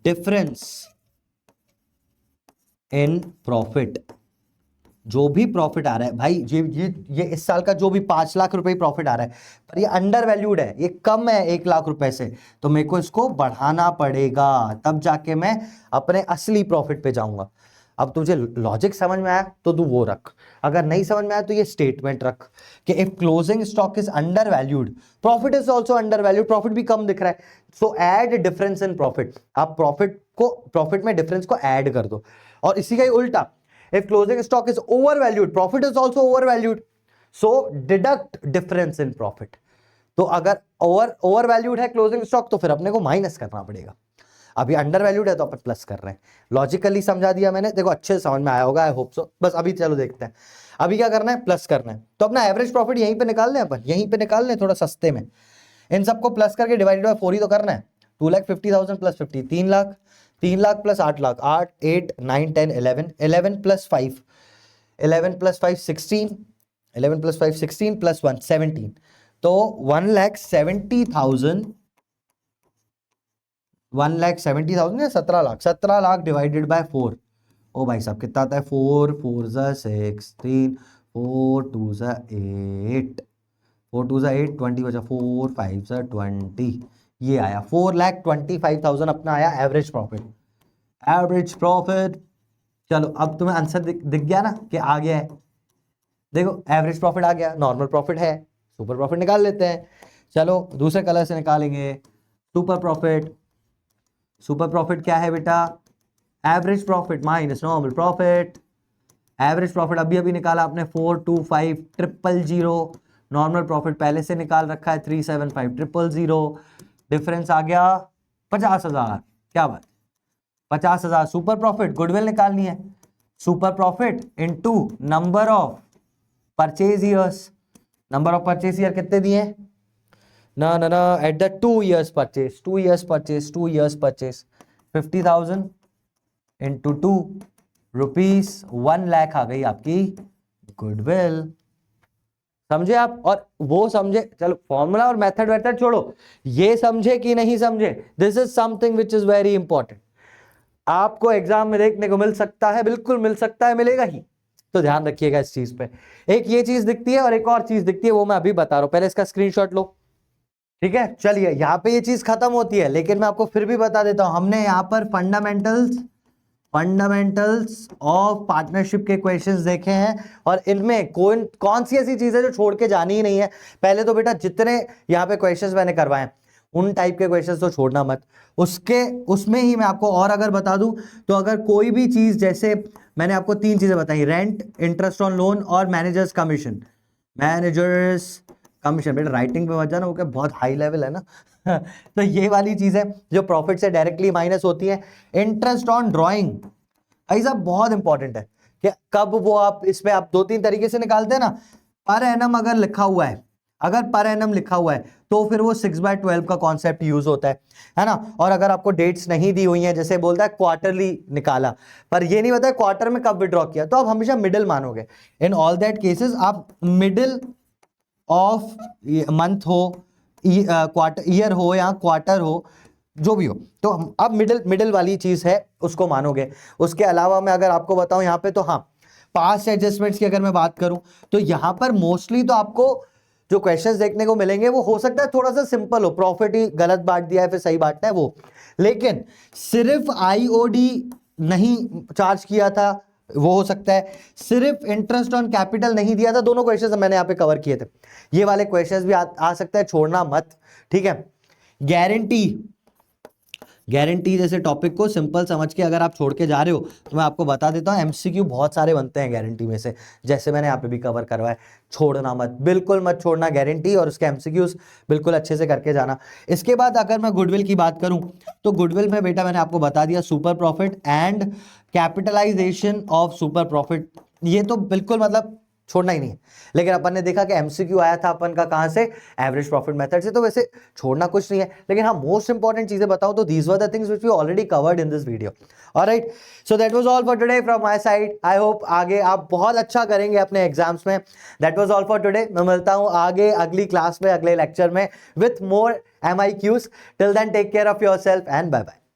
A: डिफरेंस इन प्रॉफिट, जो भी प्रॉफिट आ रहा है भाई, ये इस साल का जो भी 5 लाख रुपए प्रॉफिट आ रहा है, पर ये अंडर वैल्यूड है, ये कम है 1 लाख रुपए से, तो मेरे को इसको बढ़ाना पड़ेगा, तब जाके मैं अपने असली प्रॉफिट पे जाऊंगा। अब तुझे लॉजिक समझ में आया तो तू वो रख, अगर नहीं समझ में आया तो ये स्टेटमेंट रख कि if closing stock is under valued, profit is also under valued, profit भी कम दिख रहा है, सो ऐड डिफरेंस इन प्रॉफिट, आप प्रॉफिट में डिफरेंस को ऐड कर दो। और इसी का ही उल्टा, if closing stock is overvalued, profit is also overvalued, so deduct difference in profit। तो अगर ओवर वैल्यूड है क्लोजिंग स्टॉक तो फिर अपने को माइनस करना पड़ेगा, अभी अंडर वैल्यूड है तो अपन प्लस कर रहे हैं। लॉजिकली समझा दिया मैंने, देखो अच्छे से समझ में आया होगा, आई होप सो। बस अभी चलो देखते हैं, अभी क्या करना है, प्लस करना है। तो अपना एवरेज प्रॉफिट यहीं पे निकाल लें अपन, यहीं पे निकाल लें थोड़ा सस्ते में, इन सबको प्लस करके डिवाइडेड बाय 4 ही तो करना है। 2,50,000 plus 50 3 lakh, 3 lakh plus 8 lakh, 8 8 9 10 11, 11 plus 5, 11 plus 5 16, 11 plus 5 16 plus 1 17, तो 1,70,000, 1,70,000 या 17 लाख, 17 लाख डिवाइडेड बाय 4, ओ भाई साहब कितना आता है, 4 4 जा 16, 4 2 जा 8, 4 2 जा 8, 20 बचा, 4 5 जा 20, ये आया 4,25,000 अपना आया एवरेज प्रॉफिट। Average profit. चलो अब तुम्हें आंसर दिख गया ना कि आ गया है। देखो एवरेज प्रॉफिट आ गया, नॉर्मल प्रॉफिट है, सुपर प्रॉफिट निकाल लेते हैं। चलो दूसरे कलर से निकालेंगे सुपर प्रॉफिट। सुपर प्रॉफिट क्या है बेटा? Average profit minus normal profit. Average profit अभी अभी निकाला आपने 425000। नॉर्मल प्रॉफिट पहले से निकाल रखा है 375000। डिफरेंस आ गया 50,000। क्या बात, 50,000। सुपर प्रॉफिट गुडविल निकालनी है, super profit into number of purchase years. Number of purchase year कितने दिए? ना ना ना, at the 2 years purchase, 2 years purchase, 2 years purchase. 50,000 into 2 rupees 1 lakh आ गई आपकी गुडविल। समझे आप? और वो समझे, चलो फॉर्मूला और मेथड वेथड छोड़ो, ये समझे कि नहीं समझे, this is something which is very important. आपको एग्जाम में देखने को मिल सकता है, बिल्कुल मिल सकता है, मिलेगा ही, तो ध्यान रखिएगा इस चीज पे। एक ये चीज दिखती है और एक और चीज दिखती है, वो मैं अभी बता रहा हूं, पहले इसका स्क्रीनशॉट लो। ठीक है, चलिए यहां पे ये चीज खत्म होती है, लेकिन मैं आपको फिर भी बता देता हूं। हमने यहां पर फंडामेंटल्स ऑफ पार्टनरशिप के क्वेश्चंस देखे हैं, और इनमें कौन सी ऐसी चीज है जो छोड़ के जानी ही नहीं है। पहले तो बेटा जितने यहाँ पे क्वेश्चंस मैंने करवाए उन टाइप के क्वेश्चंस तो छोड़ना मत। उसमें ही मैं आपको और अगर बता दूं तो, अगर कोई भी चीज, जैसे मैंने आपको 3 चीजें बताई, रेंट, इंटरेस्ट ऑन लोन और मैनेजर्स कमीशन। मैनेजर्स कमीशन बेटा राइटिंग पे मत जाना, वो क्या बहुत हाई लेवल है ना। तो ये वाली चीजें जो प्रॉफिट से डायरेक्टली माइनस होती है। इंटरेस्ट ऑन ड्रॉइंग, ऐसा बहुत इंपॉर्टेंट है कि कब वो आप इसमें आप 2-3 तरीके से निकालते हैं ना। पर एनम अगर लिखा हुआ है, अगर पर एनम लिखा हुआ है तो फिर वो 6/12 का कॉन्सेप्ट यूज होता है ना। और अगर आपको डेट्स नहीं दी हुई हैं, जैसे बोलता है क्वार्टरली निकाला, पर ये नहीं बताया क्वार्टर में कब विड्रॉ किया, तो आप हमेशा मिडिल मानोगे। इन ऑल दैट केसेस आप मिडिल ऑफ मंथ हो, क्वार्टर, ईयर हो या क्वार्टर हो, जो भी हो, तो अब मिडिल वाली चीज है उसको मानोगे। उसके अलावा मैं अगर आपको बताऊं यहाँ पे, तो हाँ, पास्ट एडजस्टमेंट्स की अगर मैं बात करूं तो यहाँ पर मोस्टली तो आपको जो क्वेश्चंस देखने को मिलेंगे वो हो सकता है थोड़ा सा सिंपल हो, प्रॉफिट ही गलत बांट दिया है फिर सही बांटना है वो, लेकिन सिर्फ आईओडी नहीं चार्ज किया था वो हो सकता है, सिर्फ इंटरेस्ट ऑन कैपिटल नहीं दिया था, दोनों क्वेश्चंस मैंने यहाँ पे कवर किए थे। ये वाले क्वेश्चंस भी आ सकता है, छोड़ना मत। ठीक है, गारंटी जैसे टॉपिक को सिंपल समझ के अगर आप छोड़ के जा रहे हो तो मैं आपको बता देता हूँ, एमसीक्यू बहुत सारे बनते हैं गारंटी में से, जैसे मैंने यहाँ पे भी कवर करवाया। छोड़ना मत, बिल्कुल मत छोड़ना गारंटी, और उसके एमसीक्यूज बिल्कुल अच्छे से करके जाना। इसके बाद अगर मैं गुडविल की बात करूं तो गुडविल में बेटा मैंने आपको बता दिया super profit and capitalization of super profit, ये तो बिल्कुल मतलब छोड़ना ही नहीं है। लेकिन अपन ने देखा कि एमसीक्यू आया था अपन का कहां से, एवरेज प्रॉफिट मेथड से, तो वैसे छोड़ना कुछ नहीं है। लेकिन हाँ, मोस्ट इंपॉर्टेंट चीजें बताऊं तो these were the things which we already covered in this video. Alright, so that was all for today from my side. I hope आगे आप बहुत अच्छा करेंगे अपने एग्जाम्स में। That was all for today. मैं मिलता हूं आगे अगली क्लास में, अगले लेक्चर में with more MIQs। Till then take care of yourself and bye bye.